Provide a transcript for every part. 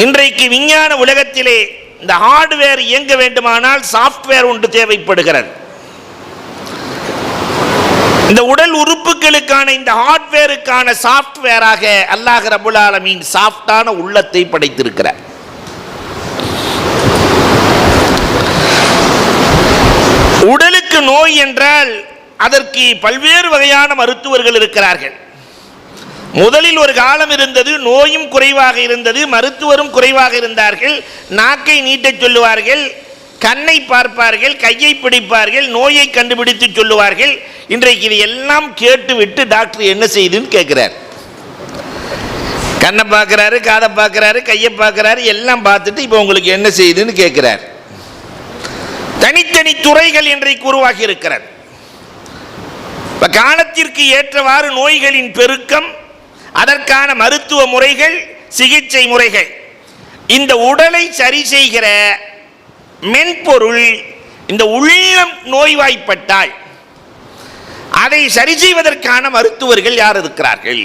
இன்றைக்கு விஞ்ஞான உலகத்திலே இந்த ஹார்ட்வேர் இயங்க வேண்டுமானால் சாஃப்ட்வேர் ஒன்று தேவைப்படுகிறது. இந்த உடல் உறுப்புகளுக்கான இந்த ஹார்ட்வேருக்கான சாஃப்ட்வேராக அல்லாஹ் ரப்பல் ஆலமீன் சாஃப்டான உள்ளத்தை படைத்திருக்கிறார். உடலுக்கு நோய் என்றால் அதற்கு பல்வேறு வகையான மருத்துவர்கள் இருக்கிறார்கள். முதலில் ஒரு காலம் இருந்தது, நோயும் குறைவாக இருந்தது, மருத்துவரும் குறைவாக இருந்தார்கள். நாக்கை நீட்டச் சொல்லுவார்கள், கண்ணை பார்ப்பார்கள், கையை பிடிப்பார்கள், நோயை கண்டுபிடித்து சொல்லுவார்கள். இன்றைக்கு இது எல்லாம் கேட்டுவிட்டு டாக்டர் என்ன செய்யுதுன்னு கேட்கிறார். கண்ணை பார்க்கிறாரு, காதை பார்க்கிறாரு, கையை பார்க்கிறாரு, எல்லாம் பார்த்துட்டு இப்போ உங்களுக்கு என்ன செய்யுதுன்னு கேட்கிறார். தனித்தனி துறைகள் இன்றைக்கு உருவாகி இருக்கிறது. காலத்திற்கு ஏற்றவாறு நோய்களின் பெருக்கம், அதற்கான மருத்துவ முறைகள், சிகிச்சை முறைகள், இந்த உடலை சரி செய்கிற மென்பொருள். இந்த உள்ளம் நோய்வாய்ப்பட்டால் அதை சரி செய்வதற்கான மருத்துவர்கள் யார் இருக்கிறார்கள்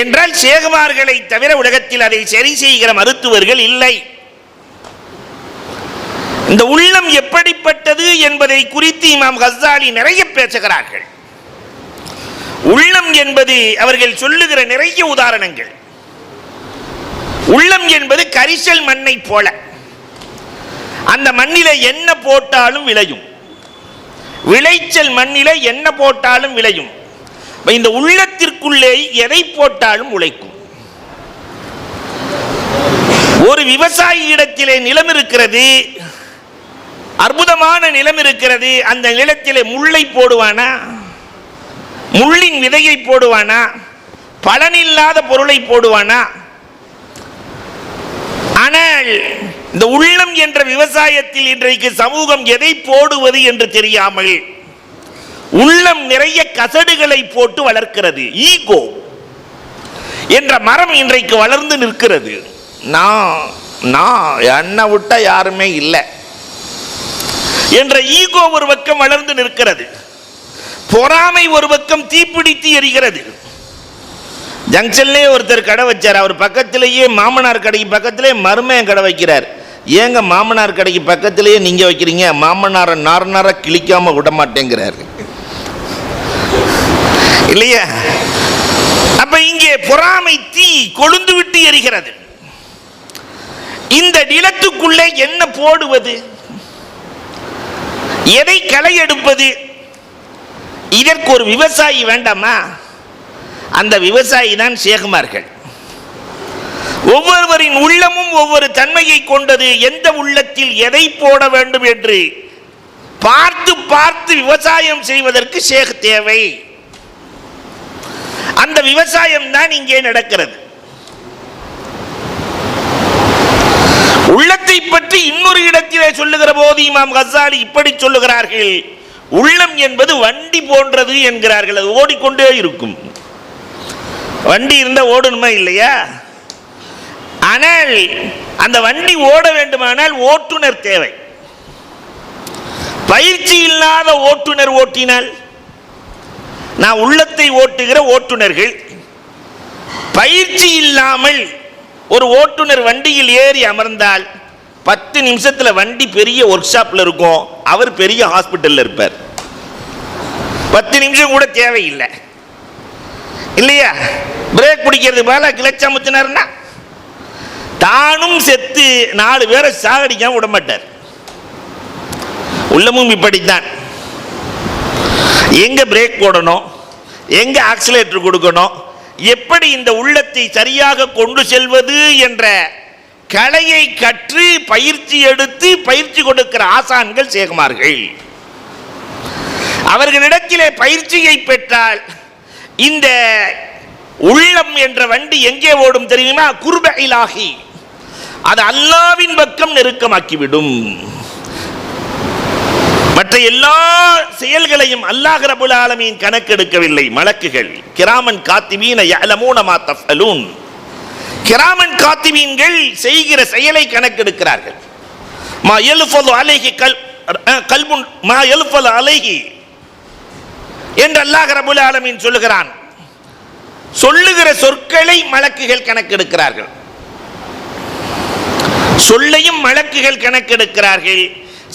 என்றால் சேகுமார்களை தவிர உலகத்தில் அதை சரி செய்கிற மருத்துவர்கள் இல்லை. இந்த உள்ளம் எப்படிப்பட்டது என்பதை குறித்து இமாம் கஸ்ஸாலி நிறைய பேசுகிறார்கள். உள்ளம் என்பது அவர்கள் சொல்லுகிற நிறைய உதாரணங்கள். உள்ளம் என்பது கரிசல் மண்ணை போல, அந்த மண்ணில என்ன போட்டாலும் விளையும். விளைச்சல் மண்ணில என்ன போட்டாலும் விளையும். இந்த உள்ளத்திற்குள்ளே எதை போட்டாலும் உழைக்கும். ஒரு விவசாயி இடத்திலே நிலம் இருக்கிறது, அற்புதமான நிலம் இருக்கிறது. அந்த நிலத்திலே முள்ளை போடுவானா, முள்ளின் விதையை போடுவானா, பலனில்லாத பொருளை போடுவானா? ஆனால் இந்த உள்ளம் என்ற விவசாயத்தில் இன்றைக்கு சமூகம் எதை போடுவது என்று தெரியாமல் உள்ளம் நிறைய கசடுகளை போட்டு வளர்க்கிறது. ஈகோ என்ற மரம் இன்றைக்கு வளர்ந்து நிற்கிறது. நான் என்னை விட்ட யாருமே இல்லை என்ற ஈகோ ஒரு பக்கம் வளர்ந்து நிற்கிறது. பொறாமை ஒரு பக்கம் தீப்பிடித்து எரிகிறது. ஜங்ஷன்லேயே ஒருத்தர் கடை வச்சார். அவர் பக்கத்திலேயே மாமனார் கடைக்கு பக்கத்திலே மருமையன் கடை வைக்கிறார். ஏங்க மாமனார் கடைக்கு பக்கத்திலேயே நீங்க வைக்கிறீங்க? மாமனாரை நார கிழிக்காம விட மாட்டேங்கிறார் இல்லையா? அப்ப இங்கே பொறாமை தீ கொழுந்து விட்டு எரிகிறது. இந்த நிலத்துக்குள்ளே என்ன போடுவது, எதை களை எடுப்பது? இதற்கு ஒரு விவசாயி வேண்டாமா? அந்த விவசாயி தான் சேகுமார்கள். ஒவ்வொருவரின் உள்ளமும் ஒவ்வொரு தன்மையை கொண்டது. எந்த உள்ளத்தில் எதை போட வேண்டும் என்று பார்த்து பார்த்து விவசாயம் செய்வதற்கு சேகு தேவை. அந்த விவசாயம் தான் இங்கே நடக்கிறது. உள்ளத்தை பற்றி இன்னொரு இடத்திலே சொல்லுகிற போது இமாம் கஸ்ஸாலி இப்படி சொல்லுகிறார்கள். உள்ளம் என்பது வண்டி போன்றது என்கிறார்கள். அது ஓடிக்கொண்டே இருக்கும். வண்டி இருந்தா ஓடணுமா இல்லையா? ஆனால் அந்த வண்டி ஓட வேண்டுமானால் ஓட்டுநர் தேவை. பயிற்சி இல்லாத ஓட்டுநர் ஓட்டினால், நான் உள்ளத்தை ஓட்டுகிற ஓட்டுநர்கள் பயிற்சி இல்லாமல் ஒரு ஓட்டுநர் வண்டியில் ஏறி அமர்ந்தால் 10 நிமிஷத்தில் வண்டி பெரிய ஒர்க் ஷாப்ல இருக்கும், அவர் பெரிய ஹாஸ்பிட்டல்ல இருப்பார். 10 நிமிஷம் கூட தேவையில்லை இல்லையா? பிரேக் பிடிக்கிறது போல கிளச் அமுத்தினார்னா தானும் செத்து 4 பேரை சாகடிக்காம விட மாட்டார். உள்ளமும் இப்படித்தான். எங்க பிரேக் போடணும், எங்க ஆக்சிலேட்டர் கொடுக்கணும், எப்படி இந்த உள்ளத்தை சரியாக கொண்டு செல்வது என்ற கலையை கற்று பயிற்சி எடுத்து பயிற்சி கொடுக்கிற ஆசான்கள் சேகுமார்கள். அவர்களிடத்திலே பயிற்சியை பெற்றால் இந்த உள்ளம் என்ற வண்டி எங்கே ஓடும் தெரியுமா? குர்ப இலாஹி, அது அல்லாஹ்வின் பக்கம் நெருக்கமாக்கிவிடும். மற்ற எல்லா செயல்களையும் அல்லாஹ் ரப்பல் ஆலமீன் கணக்கெடுக்கவில்லை. மலக்குகள் கிராமன் காத்திபீன யஅலமூன மா தஃஅலூன், கிராமன் காத்திபீன்கள் செய்கிற செயலை கணக்கெடுக்கிறார்கள். மா யல்ஃபது அலைஹி கல்புன் மா யல்ஃபது அலைஹி என்று அல்லாஹ் ரப்பல் ஆலமீன் சொல்லுகிறான். சொல்லுகிற சொற்களை மலக்குகள் கணக்கெடுக்கிறார்கள், சொல்லையும் மலக்குகள் கணக்கெடுக்கிறார்கள்,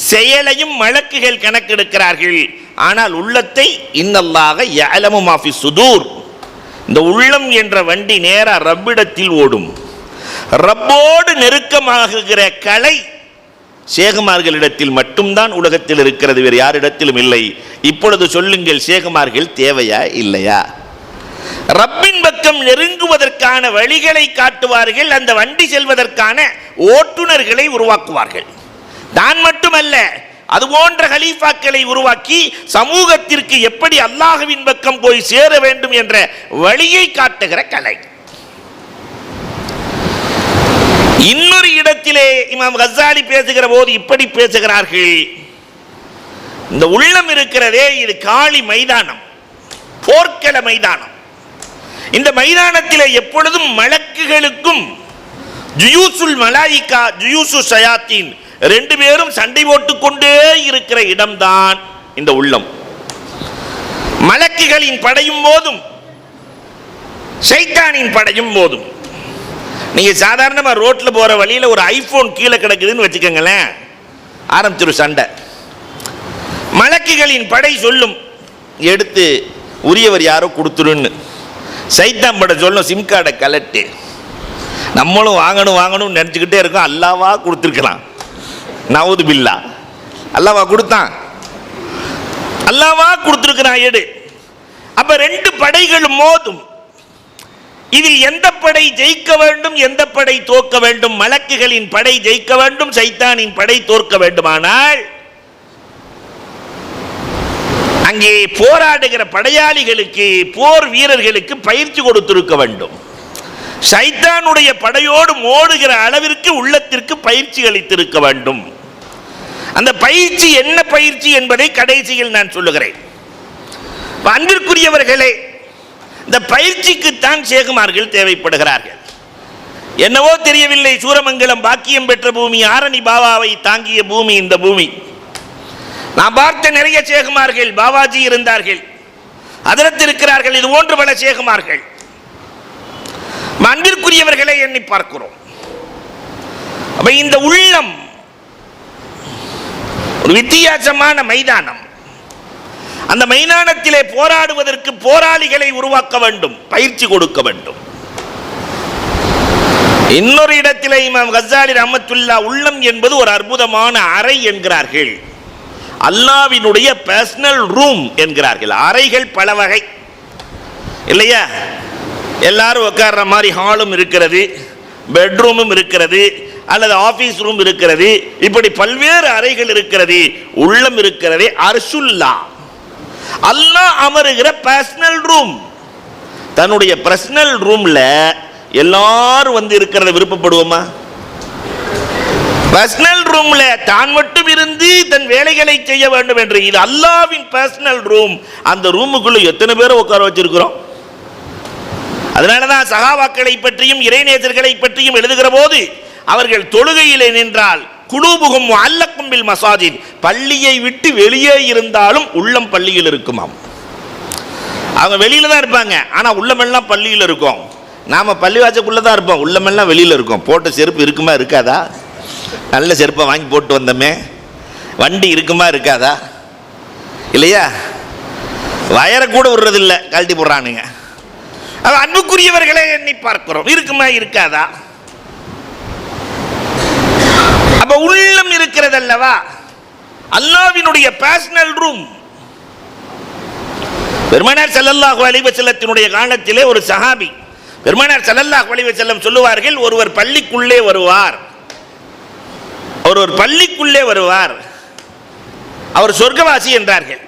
செயலையும் மலக்குகள் கணக்கெடுக்கிறார்கள். ஆனால் உள்ளத்தை இன்னல்லாஹ யஅலமு மா ஃபி சுதூர், இந்த உள்ளம் என்ற வண்டி நேரா ரப்பிடத்தில் ஓடும். ரப்போடு நெருக்கமாகுகிற கலை சேகுமார்களிடத்தில் மட்டும்தான் உலகத்தில் இருக்கிறது, வேறு யாரிடத்திலும் இல்லை. இப்பொழுது சொல்லுங்கள், சேகுமார்கள் தேவையா இல்லையா? ரப்பின் பக்கம் நெருங்குவதற்கான வழிகளை காட்டுவார்கள், அந்த வண்டி செல்வதற்கான ஓட்டுநர்களை உருவாக்குவார்கள். தான் மட்டுமல்ல, அது போன்ற கலீஃபாக்களை உருவாக்கி சமூகத்திற்கு எப்படி அல்லாஹ்வின் பக்கம் போய் சேர வேண்டும் என்ற வழியை காட்டுகிற கலை. இன்னொரு இடத்திலே இமாம் கஸ்ஸாலி பேசுகிற போது இப்படி பேசுகிறார்கள், இந்த உள்ளம் இருக்கிறதே இது காளி மைதானம், போர்க்கள மைதானம். இந்த மைதானத்திலே எப்பொழுதும் மலக்குகளுக்கும் ஜுயூசுல் மலாயிகா ஜுயூசு ஷயாத்தீன் ரெண்டு பேரும் சண்டை போட்டுக் கொண்டே இருக்கிற இடம்தான் இந்த உள்ளம். மலக்குகளின் படையும் போதும் ஷைத்தானின் படையும் போதும். நீங்க சாதாரணமா ரோட்ல போற வழியில ஒரு ஐபோன் கீழே கிடக்குதுன்னு வச்சுக்கோங்களேன், ஆரம்பிச்சிரு சண்டை. மலக்குகளின் படை சொல்லும், எடுத்து உரியவர் யாரோ கொடுத்துருன்னு. சைத்தான் படை சொல்லும், சிம் கார்டை கலட்டு. நம்மளும் வாங்கணும் வாங்கணும் நினச்சிக்கிட்டே இருக்கோம், அல்லாவா கொடுத்துருக்கலாம். நவுது பில்லா, அல்லாவா கொடுத்தான், அல்லாவா கொடுத்துருக்கிறான், எடு. அப்ப ரெண்டு படைகள் மோதும். இதில் எந்த படை ஜெயிக்க வேண்டும், எந்த படை தோற்க வேண்டும்? மலக்குகளின் படை ஜெயிக்க வேண்டும், சைத்தானின் படை தோற்க வேண்டுமானால் அங்கே போராடுகிற படையாளிகளுக்கு, போர் வீரர்களுக்கு பயிற்சி கொடுத்திருக்க வேண்டும். சைத்தானுடைய படையோடு மோதுகிற அளவிற்கு உள்ளத்திற்கு பயிற்சி அளித்திருக்க வேண்டும். அந்த பயிற்சி என்ன பயிற்சி என்பதை கடைசியில் நான் சொல்லுகிறேன். அன்பிற்குரியவர்களே, இந்த பயிற்சிக்குத்தான் சேகுமார்கள் தேவைப்படுகிறார்கள். என்னவோ தெரியவில்லை, சூரமங்கலம் பாக்கியம் பெற்ற பூமி, ஆரணி பாபாவை தாங்கிய பூமி இந்த பூமி. நான் பார்த்த நிறைய சேகுமார்கள், பாபாஜி இருந்தார்கள், ஹதரத் இருக்கிறார்கள், இது போன்று பல சேகுமார்கள். அன்பிற்குரியவர்களை எண்ணி பார்க்கிறோம். அப்ப இந்த உள்ளம் ஒரு வித்தியாசமான மைதானம். அந்த மைதானத்திலே போராடுவதற்கு போராளிகளை உருவாக்க வேண்டும், பயிற்சி கொடுக்க வேண்டும். இன்னொரு இடத்திலே இமாம் கஸ்ஸாலி ரஹ்மத்துல்லாஹ் உள்ளம் என்பது ஒரு அற்புதமான அறை என்கிறார்கள். அல்லாஹ்வினுடைய பர்சனல் ரூம் என்கிறார்கள். அறைகள் பல வகை இல்லையா? எல்லாரும் உட்கார்ற மாதிரி ஹாலும் இருக்கிறது, பெட்ரூமும் இருக்கிறது, அல்லது ஆபீஸ் ரூம் இருக்கிறது, இப்படி பல்வேறு அறைகள் இருக்கிறது. உள்ளம் இருக்கிறதே அர்ஷுல்லா, அல்லாஹ் அமருகிற பர்சனல் ரூம். தன்னுடைய பர்சனல் ரூம்ல எல்லாரும் வந்து இருக்கிறத விருப்பப்படுவோமா? பர்சனல் ரூம்ல தான் மட்டும் இருந்து தன் வேலைகளை செய்ய வேண்டும் என்று, இது அல்லாஹ்வின் பர்சனல் ரூம். அந்த ரூமுக்குள்ள எத்தனை பேரை உட்கார வச்சிருக்கிறோம்? அதனாலதான் சகாபாக்களை பற்றியும் இறைநேசர்களை பற்றியும் எழுதுகிற போது அவர்கள் தொழுகையிலே நின்றால் குலூபுகும் முஅல்லக்கும் பில் மசாஜித், பள்ளியை விட்டு வெளியே இருந்தாலும் உள்ளம் பள்ளியில் இருக்குமாம். அவங்க வெளியில தான் இருப்பாங்க, ஆனா உள்ளமெல்லாம் பள்ளியில் இருக்கும். நாம பள்ளிவாசக்குள்ள தான் இருப்போம், உள்ளமெல்லாம் வெளியில இருக்கும். போட்ட செருப்பு இருக்குமா இருக்காதா? நல்ல செருப்பை வாங்கி போட்டு வந்தோமே, வண்டி இருக்குமா இருக்காதா? இல்லையா? வயரை கூட விடுறதில்லை, கழட்டி போடுறானுங்க. அன்புக்குரியவர்களே எண்ணி பார்க்கிறோம், இருக்குமா இருக்காதா? அப்ப உள்ளம் இருக்கிறது அல்லவா, அல்லாஹ்வினுடைய பர்சனல் ரூம். பெருமானார் ஸல்லல்லாஹு அலைஹி வஸல்லத்தினுடைய காலத்திலே ஒரு சஹாபி, பெருமானார் ஸல்லல்லாஹு அலைஹி வஸல்லம் சொல்லுவார்கள், ஒருவர் பள்ளிக்குள்ளே வருவார், ஒருவர் பள்ளிக்குள்ளே வருவார், அவர் சொர்க்கவாசி என்றார்கள்.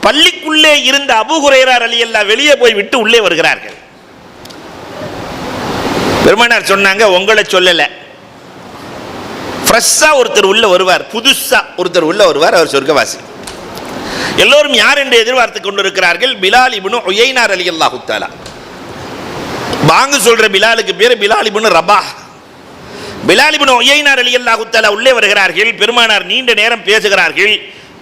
பள்ளிக்குள்ளே இருந்த அபூ ஹுரைரா ரலியல்லாஹு வெளியே போய் விட்டு உள்ளே வருகிறார்கள். பெருமானார் சொன்னாங்க, உங்களை சொல்லல, ஃப்ரெஷ்ஷா ஒருத்தர் உள்ள வருவார், புதுசா ஒருத்தர் உள்ள வருவார், அவர் சொர்க்கவாசி. எல்லோரும் யார் என்று எதிர்பார்த்து கொண்டிருக்கிறார்கள்? பிலால் இப்னு உயைனா ரலியல்லாஹு தஆலா. பாங்கு சொல்ற பிலாலுக்கு பேரு பிலால் இப்னு ரபாஹ். பிலால் இப்னு உயைனா ரலியல்லாஹு தஆலா உள்ளே வருகிறார்கள். பெருமானார் நீண்ட நேரம் பேசுகிறார்கள்.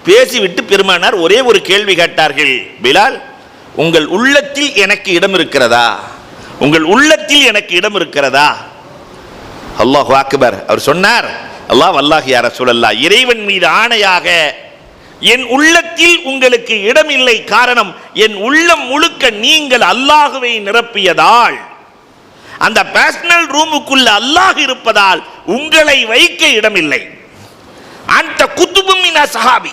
பேசிவிட்டு பெருமானார் ஒரே ஒரு கேள்வி கேட்டார்கள், பிலால் உங்கள் உள்ளத்தில் எனக்கு இடம் இருக்கிறதா? உங்கள் உள்ளத்தில் எனக்கு இடம் இருக்கிறதா? அல்லாஹு அக்பர். அவர் சொன்னார், அல்லாஹ் வல்லாஹி யா ரசூலல்லாஹ், இறைவன் மீது ஆணையாக என் உள்ளத்தில் உங்களுக்கு இடம் இல்லை. காரணம், என் உள்ளம் முழுக்க நீங்கள் அல்லாஹுவை நிரப்பியதால், அந்த பர்சனல் ரூமுக்குள்ள அல்லாஹ் இருப்பதால் உங்களை வைக்க இடமில்லை. அந்த குத்துபும் மின சஹாபி,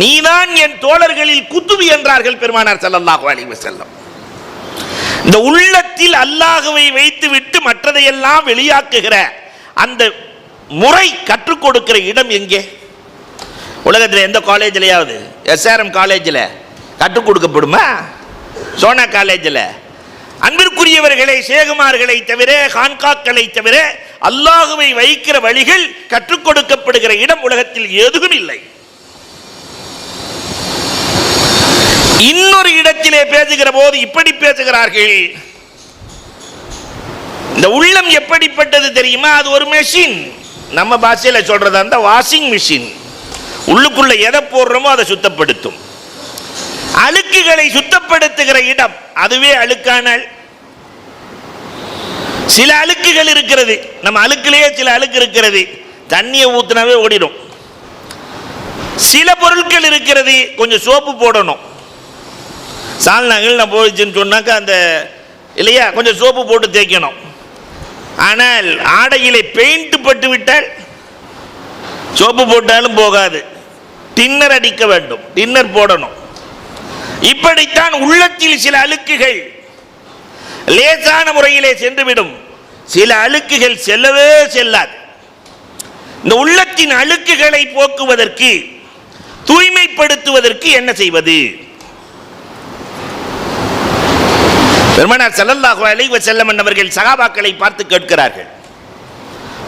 நீதான் என் தோழர்களில் குத்துபி என்றார்கள் பெருமானார் ஸல்லல்லாஹு அலைஹி வஸல்லம். இந்த உள்ளத்தில் அல்லாஹுவை வைத்துவிட்டு மற்றதையெல்லாம் வெளியாக்குகிற அந்த முறை கற்றுக் கொடுக்கிற இடம் எங்கே? உலகத்தில் எந்த காலேஜ்லையாவது, எஸ்ஆர்எம் காலேஜில் கற்றுக் கொடுக்கப்படுமா? சோனா காலேஜில்? அன்பிற்குரியவர்களை, சேகுமார்களை தவிர, கான்காக்களை தவிர அல்லாஹுவை வைக்கிற வழிகள் கற்றுக் கொடுக்கப்படுகிற இடம் உலகத்தில் எதுவும் இல்லை. இன்னொரு இடத்திலே பேசுகிற போது இப்படி பேசுகிறார்கள், இந்த உள்ளம் எப்படிப்பட்டது தெரியுமா? அது ஒரு மெஷின். நம்ம பாஷையில சொல்றதா அந்த வாஷிங் மிஷின். உள்ளுக்குள்ள எதை போடுறோமோ அதை சுத்தப்படுத்தும். அழுக்குகளை சுத்தப்படுத்துகிற இடம் அதுவே அழுக்கானால். சில அழுக்குகள் இருக்கிறது, நம்ம அழுக்கிலேயே சில அழுக்கு இருக்கிறது, தண்ணியை ஊத்தினாவே ஓடிடும். சில பொருட்கள் இருக்கிறது, கொஞ்சம் சோப்பு போடணும். சால்னாங்கள் நான் போயிடுச்சுன்னு சொன்னாக்கா அந்த இல்லையா, கொஞ்சம் சோப்பு போட்டு தேய்க்கணும். ஆனால் ஆடையிலே பெயிண்ட் பட்டு விட்டால் சோப்பு போட்டாலும் போகாது, டின்னர் அடிக்க வேண்டும், டின்னர் போடணும். இப்படித்தான் உள்ளத்தில் சில அழுக்குகள் லேசான முறையிலே சென்றுவிடும், சில அழுக்குகள் செல்லவே செல்லாது. இந்த உள்ளத்தின் அழுக்குகளை போக்குவதற்கு, தூய்மைப்படுத்துவதற்கு என்ன செய்வது? பெருமானார் ஸல்லல்லாஹு அலைஹி வஸல்லம் அவர்கள் சஹாபாக்களை பார்த்து கேட்கிறார்கள்,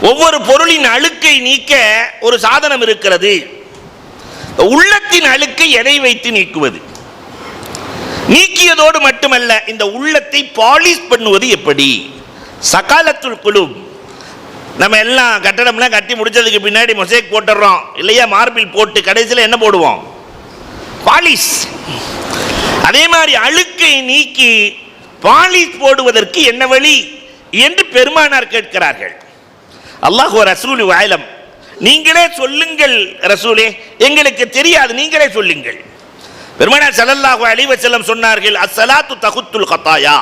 ஒவ்வொரு பொருளின் அழுக்கை நீக்க ஒரு சாதனம் இருக்கிறது, உள்ளத்தின் அழுக்கை எதை வைத்து நீக்குவது? நீக்கியதோடு மட்டுமல்ல, இந்த உள்ளத்தை பாலிஷ் பண்ணுவது எப்படி? சகாலத்துல் குலூப். நம்ம எல்லாம் கட்டடம்லாம் கட்டி முடிச்சதுக்கு பின்னாடி மொசைக் போட்டுறோம் இல்லையா, மார்பிள் போட்டு கடைசியில் என்ன போடுவோம்? பாலிஷ். அதே மாதிரி அழுக்கை நீக்கி பாலிஷ் போடுவதற்கு என்ன வழி என்று பெருமானார் கேட்கிறார்கள். அல்லாஹ் ரசூல் ஆலம், நீங்களே சொல்லுங்கள் ரசூலே, எங்களுக்கு தெரியாது, நீங்களே சொல்லுங்கள். பெருமானார் ஸல்லல்லாஹு அலைஹி வஸல்லம் சொன்னார்கள், அஸ்ஸலாத்து தகுத்துல் கதாயா.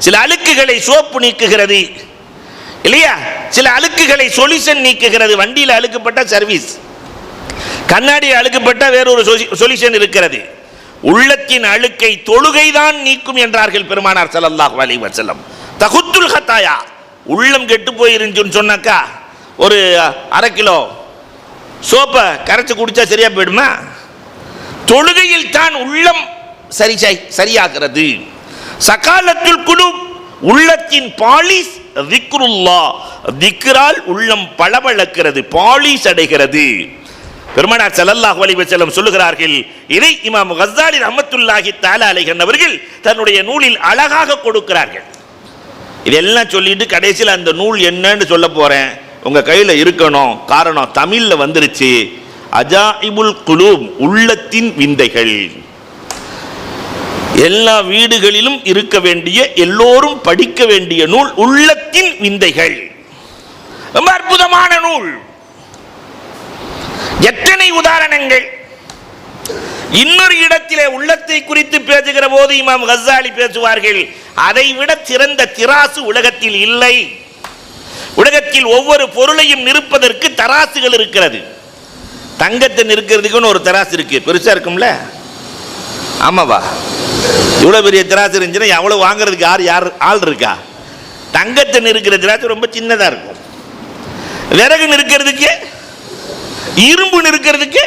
சில அழுக்குகளை சோப்பு நீக்குகிறது இல்லையா, சில அழுக்குகளை சொல்யூஷன் நீக்குகிறது. வண்டியில் அழுக்கப்பட்ட சர்வீஸ், கண்ணாடி அழுக்கப்பட்ட வேறொரு சொல்யூஷன் இருக்கிறது. உள்ளத்தின் அழுக்கை தொழுகைதான் நீக்கும் என்றார்கள் பெருமானார் ஸல்லல்லாஹு அலைஹி வஸல்லம். தகுத்துல் கதாயா, உள்ளம் கெட்டு போயிருந்துன்னு சொன்னாக்கா ஒரு அரை கிலோ சோப்பை கரைச்சி குடிச்சா சரியா போயிடுமா? தொழுகையில் தான் உள்ளம் சரியாகிறது. சகாலத்துல் குலூப், உள்ளத்தின் பாலிஷ் திக்ருல்லாஹ், திக்ரால் உள்ளம் பளபளக்கிறது, பாலிஷ் அடைகிறது. பெருமானார் ஸல்லல்லாஹு அலைஹி வஸல்லம் சொல்லுகிறார்கள், இதை இமாம் கஸ்ஸாலி ரஹ்மத்துல்லாஹி தஆலா அலைஹி அவர்கள் தன்னுடைய நூலில் அழகாக கொடுக்கிறார்கள். இதெல்லாம் சொல்லிட்டு கடைசியில் அந்த நூல் என்னன்னு சொல்ல போறேன், உங்க கையில் இருக்கணும். காரணம், தமிழ்ல வந்துருச்சு, அஜாயிபுல் குலூப், உள்ளத்தின் விந்தைகள். எல்லா வீடுகளிலும் இருக்க வேண்டிய, எல்லோரும் படிக்க வேண்டிய நூல் உள்ளத்தின் விந்தைகள். ரொம்ப அற்புதமான நூல். எத்தனை உதாரணங்கள்! இன்னொரு இடத்திலே உள்ளத்தை குறித்து பேசுகிற போது இமாம் கஸ்ஸாலி பேசுவார்கள், அதை விட சிறந்த திராசு உலகத்தில் இல்லை. உலகத்தில் ஒவ்வொரு பொருளையும் நிறுப்பதற்கு தராசுகள் இருக்கிறது. தங்கத்தை நிற்கிறதுக்குன்னு ஒரு தராசு இருக்கு, பெருசா இருக்கும்ல, ஆமாவா? இவ்வளவு பெரிய திராசு இருந்துச்சுன்னா எவ்வளவு வாங்குறதுக்கு யார் ஆள் இருக்கா? தங்கத்தை நிற்கிற திராசு ரொம்ப சின்னதா இருக்கும். விறகு நிற்கிறதுக்கு, இரும்பு நிற்கிறதுக்கு.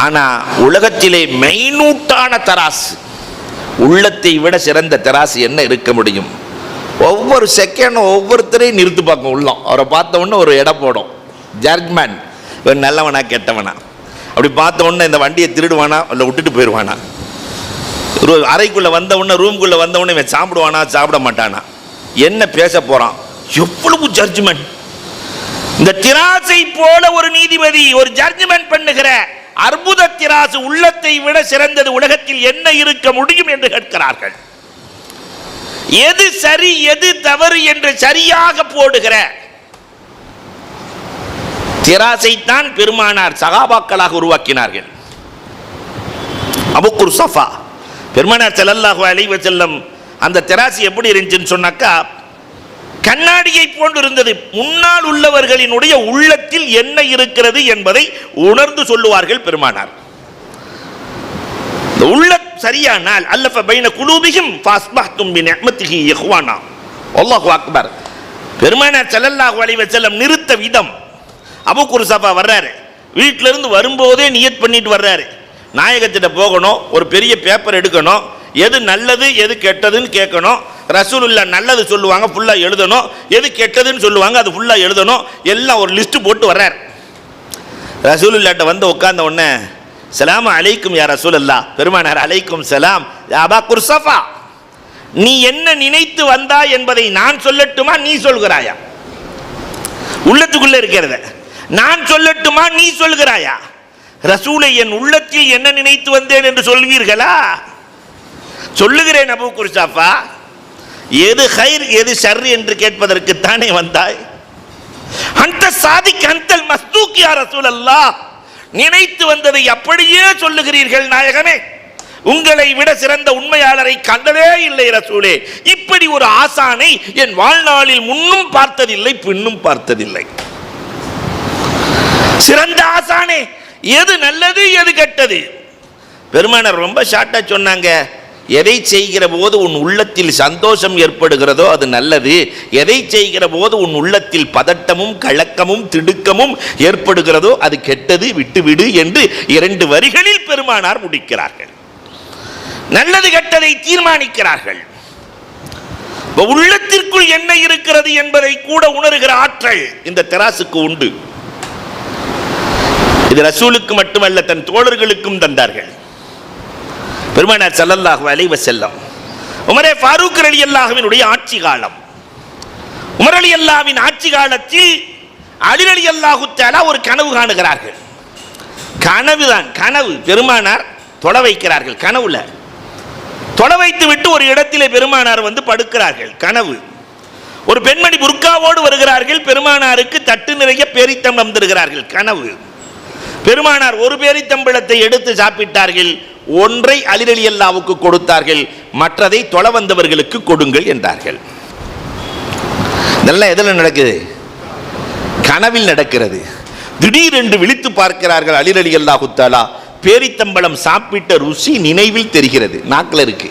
ஆனா உலகத்திலே மைனூட்டான தராசு, உள்ளத்தை விட சிறந்த தராசு என்ன இருக்க முடியும்? ஒவ்வொரு செகண்டும் ஒவ்வொருத்தரையும் நிறுத்து பார்க்கும் உள்ளம். அவரை பார்த்த உடனே ஒரு எடை போடும், ஜட்ஜ்மெண்ட், இவன் நல்லவனா கெட்டவனா. அப்படி பார்த்த உடனே இந்த வண்டியை திருடுவானா இல்லை விட்டுட்டு போயிடுவானா, அறைக்குள்ள வந்த உடனே, ரூம்குள்ள வந்த உடனே இவன் சாப்பிடுவானா சாப்பிட மாட்டானா, என்ன பேச போறான், எவ்வளவு ஜட்ஜ்மெண்ட். இந்த திராசை போல ஒரு நீதிபதி ஒரு ஜட்ஜ்மெண்ட் பண்ணுகிற அற்புத திராசு உள்ளத்தை விட சிறந்தது உலகத்தில் என்ன இருக்க முடியும் என்று கேட்கிறார்கள். எது சரி எது தவறு என்று சரியாக போடுகிற திராசைத்தான் பெருமானார் சகாபாக்களாக உருவாக்கினார்கள். அபூ குர்ஸஃபா பெருமானார் ஸல்லல்லாஹு அலைஹி வஸல்லம் அந்த திராசு எப்படி இருந்துச்சுன்னு சொன்னாக்கா, கண்ணாடியை போன்று இருந்தது. முன்னால் உள்ளவர்களினுடைய உள்ளத்தில் என்ன இருக்கிறது என்பதை உணர்ந்து சொல்லுவார்கள் பெருமானார். உள்ள சரியானால் அல்லஃப பைன குலூபிஹிம் ஃபஸ்பஹ்தும் பிநிஅமத்திஹி இஹ்வானா. அல்லாஹு அக்பர். பெருமானார் ஸல்லல்லாஹு அலைஹி வஸல்லம் நிறுத்த விதம். அபூ குர்ஸஃபா வர்றாரு, வீட்டில இருந்து வரும்போதே நியத் பண்ணிட்டு வர்றாரு, நாயகத்திட்ட போகணும், ஒரு பெரிய பேப்பர் எடுக்கணும், எது நல்லது எது கெட்டதுன்னு கேட்கணும். ரசூலுல்லாஹ் நல்லது சொல்லுவாங்க, ஃபுல்லா எழுதணும். எது கெட்டதுன்னு சொல்லுவாங்க, அது ஃபுல்லா எழுதணும். எல்லாம் ஒரு லிஸ்ட் போட்டு வர்றார். ரசூலுல்லாஹ்ட்ட வந்து உட்கார்ந்த உடனே, ஸலாம் அலைக்கும் யா ரசூலல்லாஹ். பெருமானார், அலைக்கும் ஸலாம் யா அபா குர்ஸஃபா, நீ என்ன நினைத்து வந்தாய் என்பதை நான் சொல்லட்டுமா நீ சொல்கிறாயா? உள்ளத்துக்குள்ள இருக்கிறத நான் சொல்லட்டுமா நீ சொல்கிறாயா? ரசூலை, என் உள்ளத்தில் என்ன நினைத்து வந்தேன் என்று சொல்வீர்களா? சொல்லுகிறேன் அபூ குர்ஸஃபா. எது ஹைர் எது ஷர் என்று கேட்பதற்கு தானே வந்தாய்? அந்த சாதிக் அந்தல் மஸ்தூக் யா ரசூலல்லாஹ். நினைத்து வந்ததை அப்படியே சொல்லுகிறீர்கள் நாயகமே. உங்களை விட சிறந்த உண்மையாளரை கண்டதே இல்லை ரசூலே. இப்படி ஒரு ஆசானை என் வாழ்நாளில் முன்னும் பார்த்ததில்லை பின்னும் பார்த்ததில்லை. சிறந்த ஆசானே, எது நல்லது எது கெட்டது? பெருமானார் ரொம்ப ஷார்ட்டா சொன்னாங்க, எதை செய்கிற போது உன் உள்ளத்தில் சந்தோஷம் ஏற்படுகிறதோ அது நல்லது, எதை செய்கிற போது உன் உள்ளத்தில் பதட்டமும் கலக்கமும் திடுக்கமும் ஏற்படுகிறதோ அது கெட்டது, விட்டுவிடு என்று 2 வரிகளில் பெருமானார் முடிக்கிறார்கள். நல்லது கெட்டதை தீர்மானிக்கிறார்கள். உள்ளத்திற்குள் என்ன இருக்கிறது என்பதை கூட உணர்கிற ஆற்றல் இந்த திராசுக்கு உண்டு. இது ரசூலுக்கு மட்டுமல்ல, தன் தோழர்களுக்கும் தந்தார்கள். பெருமானார் ஸல்லல்லாஹு அலைஹி வஸல்லம் உமரே ஃபாரூக் ரலியல்லாஹுவினுடைய ஆட்சி காலம். உமர் ரலியல்லாஹுவின் ஆட்சி காலத்தில் அலி ரலியல்லாஹு தஆலா ஒரு கனவு காணுகிறார்கள். கனவுதான், கனவு. பெருமானார் தொலை வைக்கிறார்கள். கனவுல தொலை வைத்து விட்டு ஒரு இடத்திலே பெருமானார் வந்து படுக்கிறார்கள். கனவு. ஒரு பெண்மணி புர்காவோடு வருகிறார்கள். பெருமானாருக்கு தட்டு நிறைய பேரித்தம்பளம் தருகிறார்கள். கனவு. பெருமானார் ஒரு பேரித்தம்பளத்தை எடுத்து சாப்பிட்டார்கள். ஒன்றை அலி ரலியல்லாஹுவுக்கு கொடுத்தார்கள், மற்றதை தொலை வந்தவர்களுக்கு கொடுங்கள் என்றார்கள். இதெல்லாம் எதில் நடக்குது? கனவில் நடக்கிறது. திடீரென்று விழித்து பார்க்கிறார்கள் அலி ரலியல்லாஹு தஆலா. பேரித்தம்பளம் சாப்பிட்ட ருசி நினைவில் தெரிகிறது, நாக்கில் இருக்கு.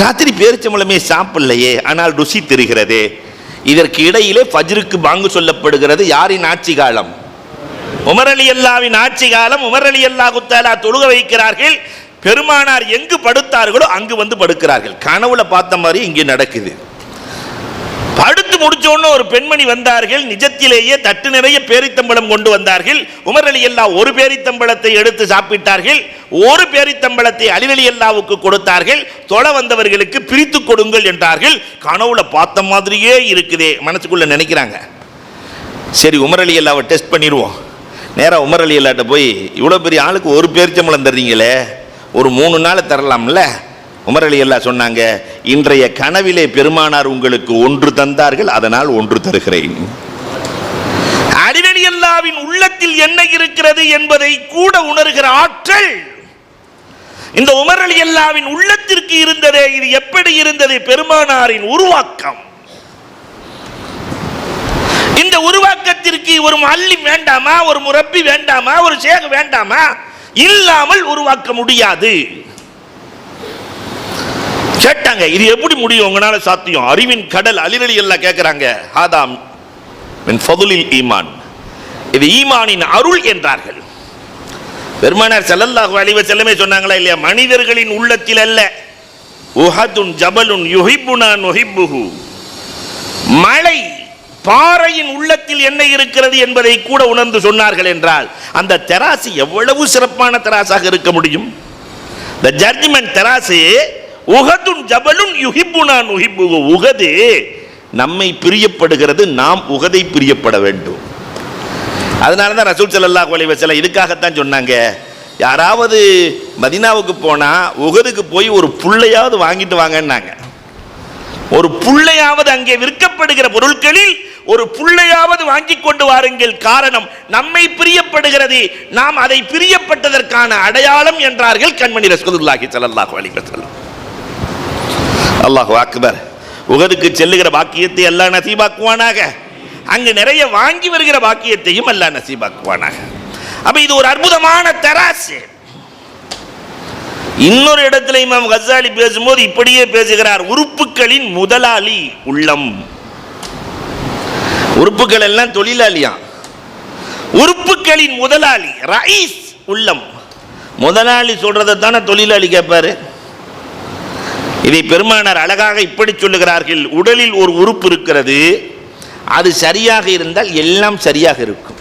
ராத்திரி பேரிச்சம்பளமே சாப்பிடலையே, ஆனால் ருசி தெரிகிறதே. இதற்கு இடையிலே ஃபஜ்ருக்கு பாங்கு சொல்லப்படுகிறது. யாரின் ஆட்சி காலம்? உமர் ரலியல்லாஹுவின் ஆட்சி காலம். உமர் ரலியல்லாஹு தஆலா தொழுக வைக்கிறார்கள். பெருமானார் எங்கு படுத்தார்களோ அங்கு வந்து படுக்கிறார்கள். கனவுல பார்த்த மாதிரி இங்கே நடக்குது. படுத்து முடிச்சோன்னு ஒரு பெண்மணி வந்தார்கள். நிஜத்திலேயே தட்டு நிறைய பேரித்தம்பளம் கொண்டு வந்தார்கள். உமர் ரலியல்லாஹு ஒரு பேரித்தம்பளத்தை எடுத்து சாப்பிட்டார்கள். ஒரு பேரித்தம்பளத்தை அலி ரலியல்லாஹுவுக்கு கொடுத்தார்கள். தொலை வந்தவர்களுக்கு பிரித்து கொடுங்கள் என்றார்கள். கனவுல பார்த்த மாதிரியே இருக்குதே மனசுக்குள்ள நினைக்கிறாங்க. சரி, உமர் ரலியல்லாஹுவை டெஸ்ட் பண்ணிடுவோம். நேராக உமர் ரலியல்லாஹுட்ட போய், இவ்வளோ பெரிய ஆளுக்கு ஒரு பேரிச்சம்பளம் தர்றீங்களே, ஒரு 3 நாள் தரலாம்ல? உமர் ரலியல்லாஹு சொன்னாங்க, இன்றைய கனவிலே பெருமானார் உங்களுக்கு 1 தந்தார்கள், அதனால் 1 தருகிறேன். அலி ரலியல்லாஹுவின் உள்ளத்தில் என்ன இருக்கிறது என்பதை கூட உணர்கிற ஆற்றல் இந்த உமர் ரலியல்லாஹுவின் உள்ளத்திற்கு இருந்ததே. இது எப்படி இருந்தது? பெருமானாரின் உருவாக்கம். இந்த உருவாக்கத்திற்கு ஒரு முஅல்லிம் வேண்டாமா? ஒரு முரப்பி வேண்டாமா? ஒரு ஷேக் வேண்டாமா? இல்லாமல் உருவாக்க முடியாது. கேட்டாங்க, இது எப்படி முடியும்? உங்களால சாத்தியம்? அறிவின் கடல் அலி ரலியல்லாஹு கேட்கிறாங்க. ஹாதா மின் ஃபதுலில் ஈமான், இது ஈமானின் அருள் என்றார்கள். பெருமானார் ஸல்லல்லாஹு அலைஹி வஸல்லமே சொன்னாங்களா இல்லையா? மனிதர்களின் உள்ளத்தில் அல்ல, உஹதுன் ஜபலுன் யுஹிப்புனா நுஹிப்புஹு. மலை பாறையின் உள்ளத்தில் என்ன இருக்கிறது என்பதை கூட உணர்ந்து சொன்னார்கள் என்றால் அந்த தெராசு எவ்வளவு சிறப்பான தெராசாக இருக்க முடியும்? the judgment தெராசு உஹதுன் ஜபலுன் யுஹிப்புனா நுஹிப்புஹு. உஹது நம்மை பிரியப்படுகிறது, நாம் உஹதை பிரியப்பட வேண்டும். அதனால தான் ரசூல் ஸல்லல்லாஹு அலைஹி வஸல்லம் இதுக்காகத்தான் சொன்னாங்க, யாராவது மதீனாவுக்கு போனா உஹதுக்கு போய் ஒரு புள்ளையாவது வாங்கிட்டு வாங்கன்னாங்க. ஒரு புள்ளையாவது, அங்கே விற்கப்படுகிற பொருட்களில் ஒரு புள்ளையாவது வாங்கி கொண்டு வாருங்கள். காரணம், நம்மை பிரியப்படுகிறது, நாம் அதை பிரியப்பட்டதற்கான அடையாளம் என்றார்கள் கண்மணி ரசூலுல்லாஹி ஸல்லல்லாஹு அலைஹி வஸல்லம். அல்லாஹு அக்பர். உஹதுக்கு செல்லுகிற பாக்கியத்தை அல்லாஹ் நசீபாக்குவானாக. அங்கு நிறைய வாங்கி வருகிற பாக்கியத்தையும் அல்லாஹ் நசீபாக்குவானாக. அப்ப இது ஒரு அற்புதமான தராசு. இன்னொரு இடத்துல இமாம் கஸாலி பேசும்போது இப்படியே பேசுகிறார், உறுப்புகளின் முதலாளி உள்ளம். உறுப்புகள் எல்லாம் தொழிலாளியா, உறுப்புகளின் முதலாளி ரயீஸ் உள்ளம். முதலாளி சொல்றதை தானே தொழிலாளி கேட்பாரு. இதை பெருமானார் அழகாக இப்படி சொல்லுகிறார்கள், உடலில் ஒரு உறுப்பு இருக்கிறது, அது சரியாக இருந்தால் எல்லாம் சரியாக இருக்கும்,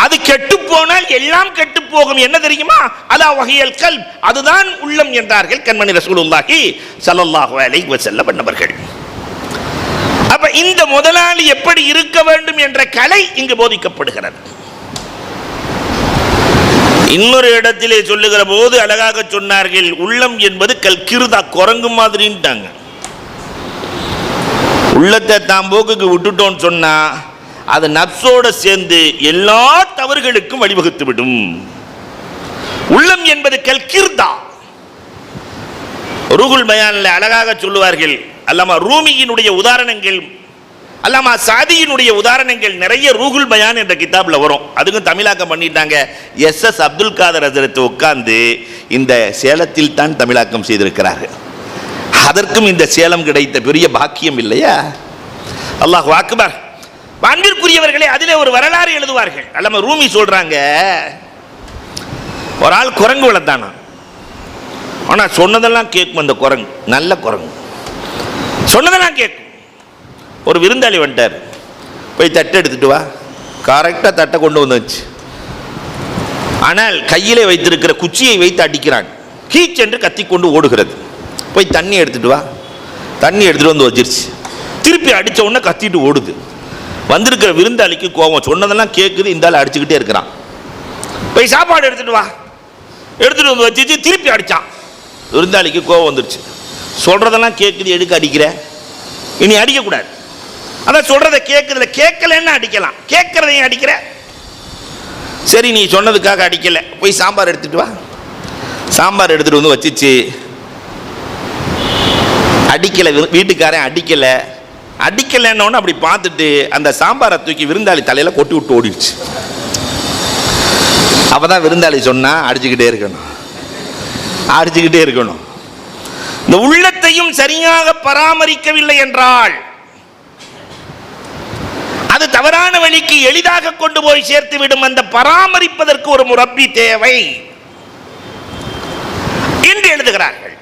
அது கெட்டு போனால் எல்லாம் கெட்டு போகும். என்ன தெரியுமா? அலா வஹியல் கல்ப், அதுதான் உள்ளம் என்றார்கள் கண்மணி ரசூலுல்லாஹி ஸல்லல்லாஹு அலைஹி வஸல்லம் அவர்கள். அப்ப இந்த முதலாளி எப்படி இருக்க வேண்டும் என்ற கலை இங்கு போதிக்கப்படுகிறது. இன்னொரு இடத்திலே சொல்லுகிற போது அழகாக சொன்னார்கள், உள்ளம் என்பது கல்கிருதா, குரங்கு மாதிரின்ட்டாங்க. உள்ளத்தை தாம் போக்குக்கு விட்டுட்டோன்னு சொன்னா அது நப்சோட சேர்ந்து எல்லா தவறுகளுக்கும் வழிவகுத்து விடும். உள்ளம் என்பது கல்கிர்தா. ரூஹுல் பயான்ல அழகாக சொல்லுவார்கள், அல்லாமா ரூமியினுடைய உதாரணங்கள், அல்லாமா சாதியினுடைய உதாரணங்கள் நிறைய ரூஹுல் பயான் என்ற கிதாப்ல வரும். அதுக்கும் தமிழாக்கம் பண்ணிட்டாங்க. எஸ் அப்துல் காதர் ஹஜரத் உட்கார்ந்து இந்த சேலத்தில் தான் தமிழாக்கம் செய்திருக்கிறார்கள். அதற்கும் இந்த சேலம் கிடைத்த பெரிய பாக்கியம் இல்லையா? அல்லாஹு அக்பர். அன்பிற்குரியவர்களே, அதிலே ஒரு வரலாறு எழுதுவார்கள். அல்லாமா ரூமி சொல்றாங்க, ஒரு ஆள் குரங்கு வளர்த்தானா, ஆனா சொன்னதெல்லாம் கேட்கும். அந்த குரங்கு நல்ல குரங்கு, சொன்னதெல்லாம் கேட்கும். ஒரு விருந்தாளி வந்துட்டார், போய் தட்டை எடுத்துட்டு வா. கரெக்டாக தட்டை கொண்டு வந்துச்சு. ஆனால் கையிலே வைத்திருக்கிற குச்சியை வைத்து அடிக்கிறான். கீச் என்று கத்தி கொண்டு ஓடுகிறது. போய் தண்ணி எடுத்துட்டு வா. தண்ணி எடுத்துட்டு வந்து வச்சிருச்சு. திருப்பி அடித்த உடனே கத்திட்டு ஓடுது. வந்திருக்கிற விருந்தாளிக்கு கோபம், சொன்னதெல்லாம் கேட்குது, இந்த ஆள் அடிச்சுக்கிட்டே இருக்கிறான். போய் சாப்பாடு எடுத்துட்டு வா. எடுத்துட்டு வந்து வச்சிச்சு, திருப்பி அடித்தான். விருந்தாளிக்கு கோபம் வந்துருச்சு. சொல்றதெல்லாம் கேட்குது, எடுக்க அடிக்கிற, இனி அடிக்கக்கூடாது. அதான் சொல்றதை கேட்குறதுல கேட்கலன்னா அடிக்கலாம், கேட்கறதையும் அடிக்கிற. சரி, நீ சொன்னதுக்காக அடிக்கல, போய் சாம்பார் எடுத்துட்டு வா. சாம்பார் எடுத்துட்டு வந்து வச்சிச்சு. அடிக்கலை, வீட்டுக்காரன் அடிக்கலை. அடிக்கலைன்னு அப்படி பார்த்துட்டு அந்த சாம்பாரை தூக்கி விருந்தாளி தலையில கொட்டி விட்டு ஓடிடுச்சு. அப்பதான் விருந்தாளி சொன்னா, அடிச்சுக்கிட்டே இருக்கணும், அடிச்சுக்கிட்டே இருக்கணும். இந்த உள்ளத்தையும் சரியாக பராமரிக்கவில்லை என்றால் அது தவறான வழிக்கு எளிதாக கொண்டு போய் சேர்த்து விடும். அந்த பராமரிப்பதற்கு ஒரு முரப்பி தேவை என்று எழுதுகிறார்கள்.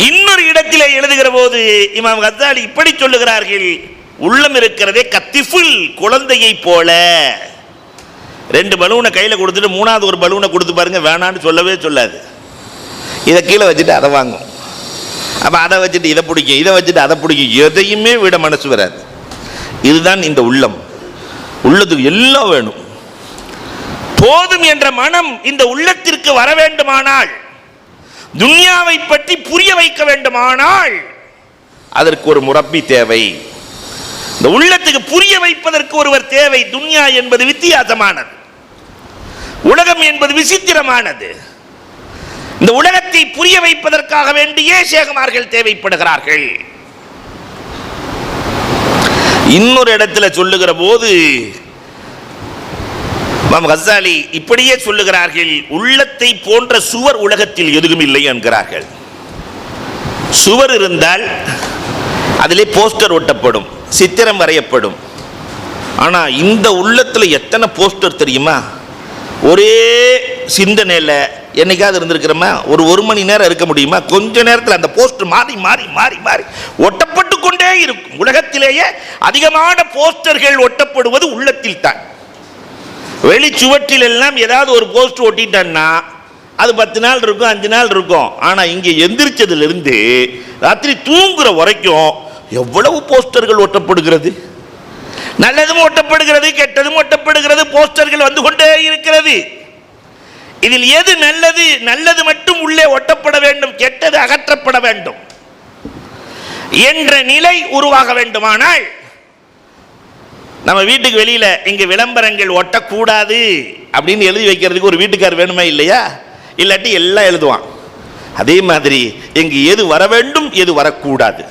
இன்னொரு இடத்திலே எழுதுகிற போது இமாம் கஸாலி இப்படி சொல்லுகிறார்கள், உள்ளம் இருக்கிறதே கத்திஃபுல், குழந்தையை போல. 2 பலூனை கையில் கொடுத்துட்டு 3வது ஒரு பலூனை கொடுத்து பாருங்க, வேணான்னு சொல்லவே சொல்லாது. இதை கீழே வச்சுட்டு அதை வாங்கும். அப்போ அதை வச்சுட்டு இதை பிடிக்கும், இதை வச்சுட்டு அதை பிடிக்கும். எதையுமே விட மனசு வராது. இதுதான் இந்த உள்ளம். உள்ளத்துக்கு எல்லாம் வேணும். போதும் என்ற மனம் இந்த உள்ளத்திற்கு வர வேண்டுமானால், துன்யாவை பற்றி புரிய வைக்க வேண்டுமானால் அதற்கு ஒரு முரப்பி தேவை. இந்த உள்ளத்துக்கு புரிய வைப்பதற்கு ஒருவர் தேவை. துன்யா என்பது வித்தியாசமானது, உலகம் என்பது விசித்திரமானது. இந்த உலகத்தை புரிய வைப்பதற்காக வேண்டியே ஷேகுமார்கள் தேவைப்படுகிறார்கள். இன்னொரு இடத்துல சொல்லுகிற போது இமாம் கஸாலி இப்படியே சொல்லுகிறார்கள், உள்ளத்தை போன்ற சுவர் உலகத்தில் எதுவும் இல்லை என்கிறார்கள். சுவர் இருந்தால் அதிலே போஸ்டர் ஒட்டப்படும், சித்திரம் வரையப்படும். ஆனா இந்த உள்ளத்துல எத்தனை போஸ்டர் தெரியுமா? ஒரே சிந்தனையில் என்னைக்காவது இருந்திருக்கிறோமா? ஒரு மணி நேரம் இருக்க முடியுமா? கொஞ்ச நேரத்தில் அந்த போஸ்டர் மாறி மாறி மாறி மாறி ஒட்டப்பட்டு கொண்டே இருக்கும். உலகத்திலேயே அதிகமான போஸ்டர்கள் ஒட்டப்படுவது உள்ளத்தில் தான். வெளி சுவற்றில் எல்லாம் ஏதாவது ஒரு போஸ்டர் ஒட்டிட்டான்னா அது 10 நாள் இருக்கும், 5 நாள் இருக்கும். ஆனா இங்க எந்திரிச்சதுல இருந்து ராத்திரி தூங்குற வரைக்கும் எவ்வளவு போஸ்டர்கள் ஒட்டப்படுகிறது. நல்லதும் ஒட்டப்படுகிறது, கெட்டதும் ஒட்டப்படுகிறது, போஸ்டர்கள் வந்து கொண்டே இருக்கிறது. இதில் எது நல்லது? நல்லது மட்டும் உள்ளே ஒட்டப்பட வேண்டும், கெட்டது அகற்றப்பட வேண்டும் என்ற நிலை உருவாக வேண்டுமானால் நம்ம வீட்டுக்கு வெளியில இங்க விளம்பரங்கள் ஒட்டக்கூடாது அப்படின்னு எழுதி வைக்கிறதுக்கு ஒரு வீட்டுக்கார் வேணுமா இல்லையா? இல்லாட்டி எல்லாம் எழுதுவான். அதே மாதிரி இங்கு எது வர வேண்டும், எது வரக்கூடாது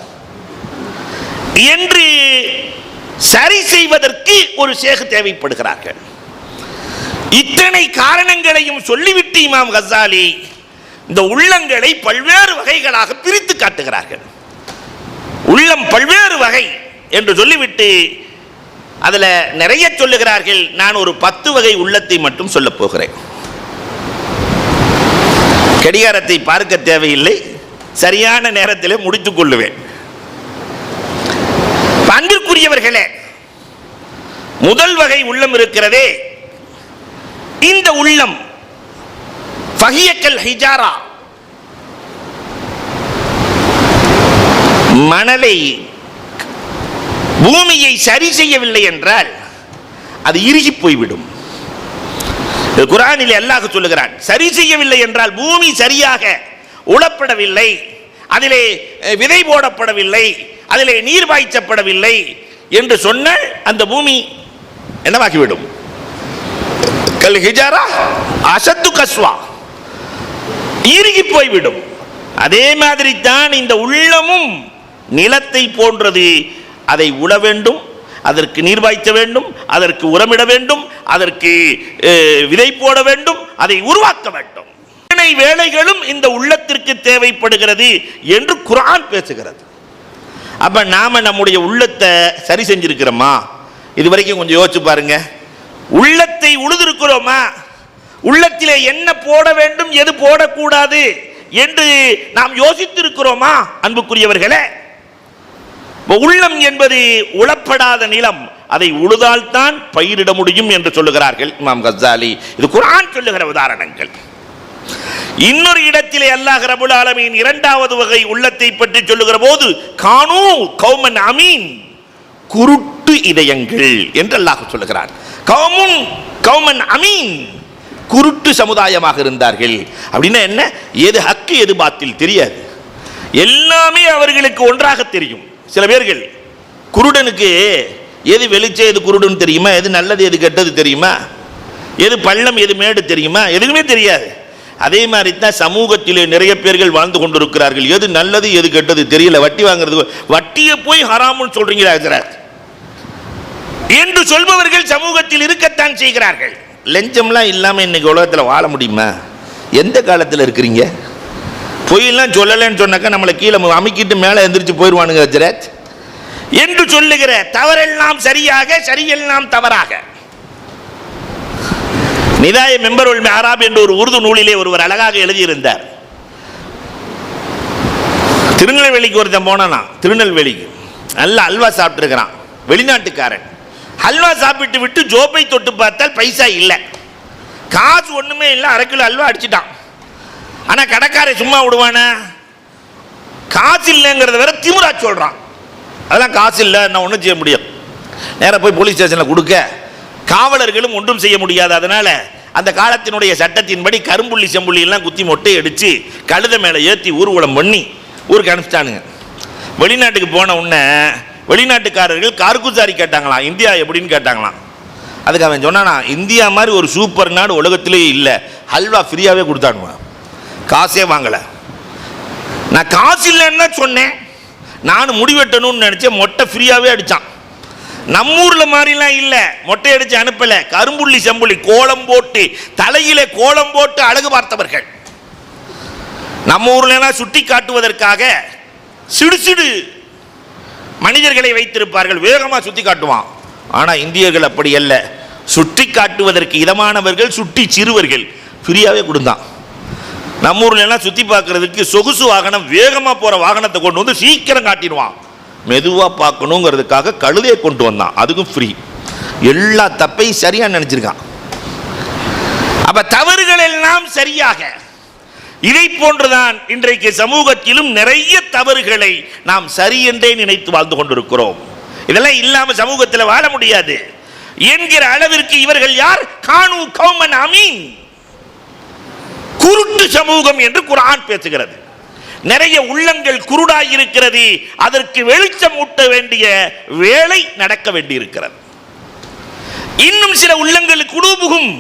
என்று சரி செய்வதற்கு ஒரு ஷேக் தேவைப்படுகிறார்கள். இத்தனை காரணங்களையும் சொல்லிவிட்டு இமாம் கஸாலி இந்த உள்ளங்களை பல்வேறு வகைகளாக பிரித்து காட்டுகிறார்கள். உள்ளம் பல்வேறு வகை என்று சொல்லிவிட்டு அதுல நிறைய சொல்லுகிறார்கள். நான் ஒரு 10 வகை உள்ளத்தை மட்டும் சொல்ல போகிறேன். கடிகாரத்தை பார்க்க தேவையில்லை, சரியான நேரத்தில் முடித்துக் கொள்ளுவேன். அன்பிற்குரியவர்களே, முதல் வகை உள்ளம் இருக்கிறதே, இந்த உள்ளம் ஃபஹியக்கல் ஹிஜாரா, மணலை பூமியை சரி செய்யவில்லை என்றால் அது இறுகி போய்விடும். குர்ஆனில் அல்லாஹ் சொல்லுகிறான், சரி செய்யவில்லை என்றால் பூமி சரியாக உழப்படவில்லை, அதிலே விதை போடப்படவில்லை, அதிலே நீர் பாய்ச்சப்படவில்லை என்று சொன்னால் அந்த பூமி என்னவாகிவிடும்? கல் ஹிஜாரா அஷத்து கஸ்வா, இறுகி போய்விடும். அதே மாதிரி தான் இந்த உள்ளமும் நிலத்தை போன்றது. அதை உழ வேண்டும், அதற்கு நீர் பாய்ச்ச வேண்டும், அதற்கு உரமிட வேண்டும், அதற்கு விதை போட வேண்டும், அதை உருவாக்க வேண்டும். இத்தனை வேலைகளும் இந்த உள்ளத்திற்கு தேவைப்படுகிறது என்று குர்ஆன் பேசுகிறது. அப்ப நாம நம்முடைய உள்ளத்தை சரி செஞ்சிருக்கிறோமா? இதுவரைக்கும் கொஞ்சம் யோசிச்சு பாருங்க. உள்ளத்தை உழுதிருக்கிறோமா? உள்ளத்திலே என்ன போட வேண்டும், எது போடக்கூடாது என்று நாம் யோசித்திருக்கிறோமா? அன்புக்குரியவர்களே, உள்ளம் என்பது உழப்படாத நிலம், அதை உழுதால்தான் பயிரிட முடியும் என்று சொல்லுகிறார்கள் இமாம் கஸாலி. இது குர்ஆன் சொல்லுகிற உதாரணங்கள். இன்னொரு இடத்திலே அல்லாஹ் ரப்பல் ஆலமீன் இரண்டாவது வகை உள்ளத்தை பற்றி சொல்லுகிற போது கானூ கௌமன் அமீன், குருட்டு இதயங்கள் என்று அல்லாஹ் சொல்லுகிறான். கௌமன் அமீன், குருட்டு சமுதாயமாக இருந்தார்கள். அப்படின்னா என்ன? எது ஹக்கு எது பாத்தில் தெரியாது, எல்லாமே அவர்களுக்கு ஒன்றாக தெரியும். சில பேர்கள் குருடனுக்கு எது வெளிச்சம் எது குருடன் தெரியுமா? எது நல்லது எது கெட்டது தெரியுமா? எது பள்ளம் எது மேடு தெரியுமா? எதுவுமே தெரியாது. அதே மாதிரி தான் சமூகத்திலே நிறைய பேர்கள் வாழ்ந்து கொண்டிருக்கிறார்கள். எது நல்லது எது கெட்டது தெரியல. வட்டி வாங்குறது, வட்டியை போய் ஹராமுன்னு சொல்றீங்களா என்று சொல்பவர்கள் சமூகத்தில் இருக்கத்தான் செய்கிறார்கள். லஞ்சம்லாம் இல்லாமல் இன்னைக்கு உலகத்தில் வாழ முடியுமா? எந்த காலத்தில் இருக்கிறீங்க? பொய்யெல்லாம் சொல்லலைன்னு சொன்னாக்கா நம்மளை கீழே அமைக்கிட்டு மேலே எந்திரிச்சு போயிடுவானுங்க ஹஜ்ரத் என்று சொல்லுகிற தவறெல்லாம் சரியாக, சரியெல்லாம் தவறாக. நிதாய மெம்பருல் மிஹராப் என்ற ஒரு உருது நூலிலே ஒருவர் அழகாக எழுதியிருந்தார். திருநெல்வேலிக்கு ஒருத்தன் போனானா, திருநெல்வேலிக்கு நல்ல அல்வா சாப்பிட்டு இருக்கிறான், வெளிநாட்டுக்காரன். அல்வா சாப்பிட்டு விட்டு ஜோப்பை தொட்டு பார்த்தால் பைசா இல்லை, காசு ஒண்ணுமே இல்லை, 1/2 கிலோ அல்வா அடிச்சுட்டான். ஆனா கடைக்காரை சும்மா விடுவானா? காசு இல்லைங்கிறத வேற திமிரா சொல்றான். அதெல்லாம் காசு இல்லை, நான் ஒன்றும் செய்ய முடியும். நேராக போய் போலீஸ் ஸ்டேஷனில் கொடுக்க காவலர்களும் ஒன்றும் செய்ய முடியாது. அதனால அந்த காலத்தினுடைய சட்டத்தின்படி கரும்புள்ளி செம்புள்ளி எல்லாம் குத்தி மொட்டை அடிச்சு கழுத மேலே ஏற்றி ஊர்வலம் பண்ணி ஊருக்கு அனுப்பிச்சிட்டானுங்க. வெளிநாட்டுக்கு போன உடனே வெளிநாட்டுக்காரர்கள் கார்குசாரி கேட்டாங்களாம், இந்தியா எப்படின்னு கேட்டாங்களாம். அதுக்கு அவன் சொன்னானா, இந்தியா மாதிரி ஒரு சூப்பர் நாடு உலகத்திலேயே இல்லை, ஹல்வா ஃப்ரீயாகவே கொடுத்தானுவான், காசே வாங்கலை. நான் காசு இல்லைன்னு தான் சொன்னேன், நானும் முடிவெட்டணும்னு நினச்சேன், மொட்டை ஃப்ரீயாகவே அடித்தான். நம்ம ஊரில் மாதிரிலாம் இல்லை, மொட்டை அடித்து அனுப்பலை, கரும்புள்ளி செம்புள்ளி கோலம் போட்டு தலையிலே கோலம் போட்டு அழகு பார்த்தவர்கள். நம்ம ஊர்லாம் சுட்டி காட்டுவதற்காக சிடு மனிதர்களை வைத்திருப்பார்கள், வேகமாக சுட்டி காட்டுவான். ஆனால் இந்தியர்கள் அப்படி அல்ல, சுட்டி காட்டுவதற்கு இதமானவர்கள், சுட்டி சிறுவர்கள் ஃப்ரீயாகவே கொடுத்தான். நம்ம ஊர்ல எல்லாம் சுற்றி பார்க்கறதுக்கு சொகுசு வாகனம், வேகமாக போகிற வாகனத்தை கொண்டு வந்து சீக்கிரம் காட்டிடுவான். மெதுவாக பார்க்கணுங்கிறதுக்காக கழுதையை கொண்டு வந்தான், அதுக்கும் ஃப்ரீ. எல்லா தப்பையும் சரியாக நினச்சிருக்கான். அப்போ தவறுகள் எல்லாம் சரியாக. இதை போன்றுதான் இன்றைக்கு சமூகத்திலும் நிறைய தவறுகளை நாம் சரி என்றே நினைத்து வாழ்ந்து கொண்டிருக்கிறோம். இதெல்லாம் இல்லாம சமூகத்தில் வாழ முடியாது என்கிற அளவிற்கு இவர்கள் யார்? கானு கௌமன் அமீன், குருட்டு சமூகம் என்று குர்ஆன் பேசுகிறது. நிறைய உள்ளங்கள் குருடாய் இருக்கிறது. அதற்கு வெளிச்சம் ஊட்ட வேண்டிய வேலை நடக்க வேண்டி இருக்கிறது. இன்னும் சில உள்ளங்கள் குலூபுகும்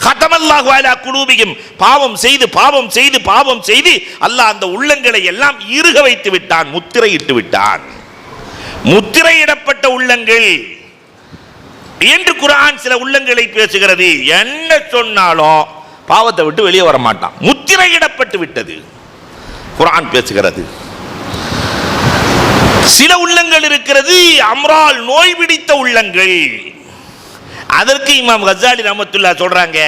ஹதமல்லாஹு அலா குலூபிஹிம், பாவம் செய்து பாவம் செய்து பாவம் செய்து அல்லாஹ் அந்த உள்ளங்களை எல்லாம் இறுக வைத்து விட்டான், முத்திரையிட்டு விட்டான். முத்திரையிடப்பட்ட உள்ளங்கள் என்று குர்ஆன் சில உள்ளங்களை பேசுகிறது. என்ன சொன்னாலும் பாவத்தை விட்டு வெளியே வர மாட்டான், முத்திரையிடப்பட்டு விட்டது குர்ஆன் பேசுகிறது. சில உள்ளங்கள் இருக்கிறது அம்ரால், நோய் பிடித்த உள்ளங்கள். அதற்கு இமாம் கஸாலி ரஹ்மத்துல்லாஹ் சொல்றாங்க,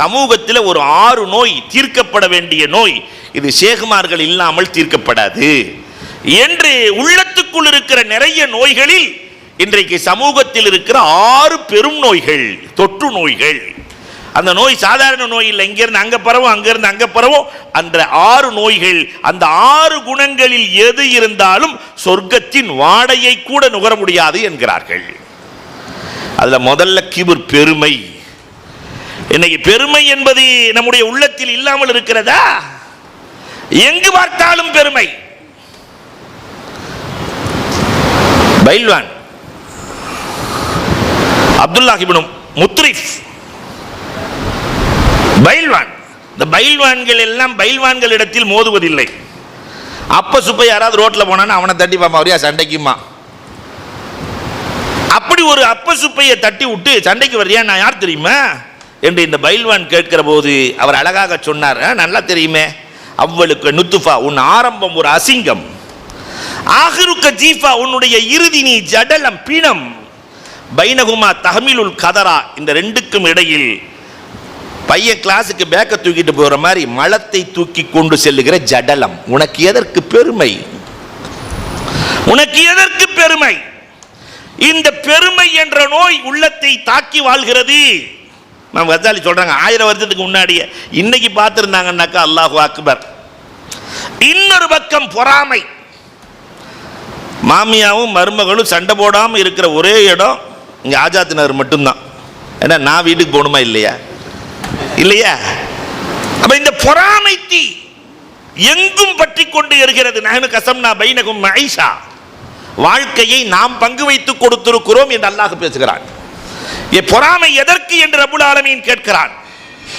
சமூகத்தில் ஒரு 6 நோய் தீர்க்கப்பட வேண்டிய நோய், இது ஷேகுமார்கள் இல்லாமல் தீர்க்கப்படாது என்று. உள்ளத்துக்குள் இருக்கிற நிறைய நோய்களில் இன்றைக்கு சமூகத்தில் இருக்கிற 6 பெரும் நோய்கள், தொற்று நோய்கள். அந்த நோய் சாதாரண நோய் இல்லை, இங்கிருந்து அங்க பரவும் அங்கிருந்து அங்க பரவும். அந்த 6 நோய்கள், அந்த 6 குணங்களில் எது இருந்தாலும் சொர்க்கத்தின் வாடையை கூட நுகர முடியாது என்கிறார்கள். அதுல முதல்ல கிபுர், பெருமை. இன்னைக்கு பெருமை என்பது நம்முடைய உள்ளத்தில் இல்லாமல் இருக்கிறதா? எங்கு பார்த்தாலும் பெருமை. பைல்வான் அப்துல்லாஹ் இப்னு முத்ரிஃப் பைல்வான். இந்த பைல்வான்கள் எல்லாம் பைல்வான்கள் இடத்தில் மோதுவதில்லை. அப்ப சுப்பை யாராவது ரோட்ல போனான்னு அவனை தட்டி பாமா சண்டைக்குமா. அப்படி ஒரு அப்ப சுப்பையை தட்டி விட்டு சண்டைக்கு வர்றியா, நான் யார் தெரியுமா என்று இந்த பைல்வான் கேட்கிற போது அவர் அழகாக சொன்னார், நல்லா தெரியுமே, அவ்வளுக்கு நுத்துஃபா, உன் ஆரம்பம் ஒரு அசிங்கம், ஆகிருக்க ஜீஃபா, உன்னுடைய இறுதி நீ ஜடலம், பிணம், பைனகுமா தஹ்மிலுல் கதரா, இந்த ரெண்டுக்கும் இடையில் பையன் கிளாஸுக்கு பேக்க தூக்கிட்டு போகிற மாதிரி மலத்தை தூக்கி கொண்டு செல்லுகிற ஜடலம். உனக்கு எதற்கு பெருமை? உனக்கு எதற்கு பெருமை? இந்த பெருமை என்ற நோய் உள்ளத்தை தாக்கி வாழ்கிறது. நம்ம கஸாலி சொல்றாங்க 1000 வருஷத்துக்கு முன்னாடியே, இன்னைக்கு பார்த்திருந்தாங்கன்னாக்கா அல்லாஹு அக்பர். இன்னொரு பக்கம் பொறாமை. மாமியாவும் மருமகளும் சண்டை போடாமல் இருக்கிற ஒரே இடம் இங்கே ஆஜாத் நகர் மட்டும்தான். ஏன்னா நான் வீட்டுக்கு போகணுமா இல்லையா? இல்லையா? அப்ப இந்த பொறாமை தீ எங்கும் பற்றி கொண்டு இருக்கிறது. நஹ்னு கஸம்னா பைனகும் மஈஷா, வாழ்க்கையை நாம் பங்கு வைத்து கொடுத்திருக்கிறோம் என்று அல்லாஹ் பேசுகிறான். பொறாமை எதற்கு என்று ரப்புல் ஆலமீன் கேட்கிறான்.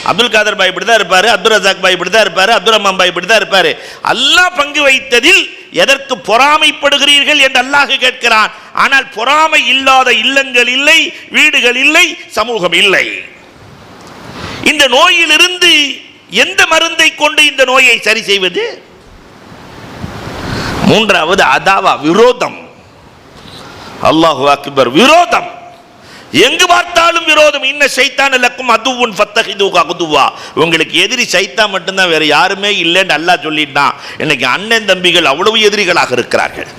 அப்துல் காதர் பாய் இப்படிதான் இருப்பாரு, அப்துல் ரஸாக் பாய் இப்படிதான் இருப்பாரு, அப்துல் ரஹ்மான் பாய் இப்படிதான் இருப்பாரு. அல்லாஹ் பங்கு வைத்ததில் எதற்கு பொறாமைப்படுகிறீர்கள் என்று அல்லாஹ் கேட்கிறான். ஆனால் பொறாமை இல்லாத இல்லங்கள் இல்லை, வீடுகள் இல்லை, சமூகம் இல்லை. இந்த நோயிலிருந்து எந்த மருந்தை கொண்டு இந்த நோயை சரி செய்வது? மூன்றாவது அதாவா, விரோதம். அல்லாஹு அக்பர், விரோதம். எங்கு பார்த்தாலும் விரோதம். இன்ன ஷைத்தான லக்கும் அதுவுன் ஃபத்தஹிதுஹு அதுவா, உங்களுக்கு எதிரி சைத்தான் மட்டும்தான், வேற யாருமே இல்லைன்னு அல்லாஹ் சொல்லிட்டான். இன்னைக்கு அண்ணன் தம்பிகள் அவ்வளவு எதிரிகளாக இருக்கிறார்கள்,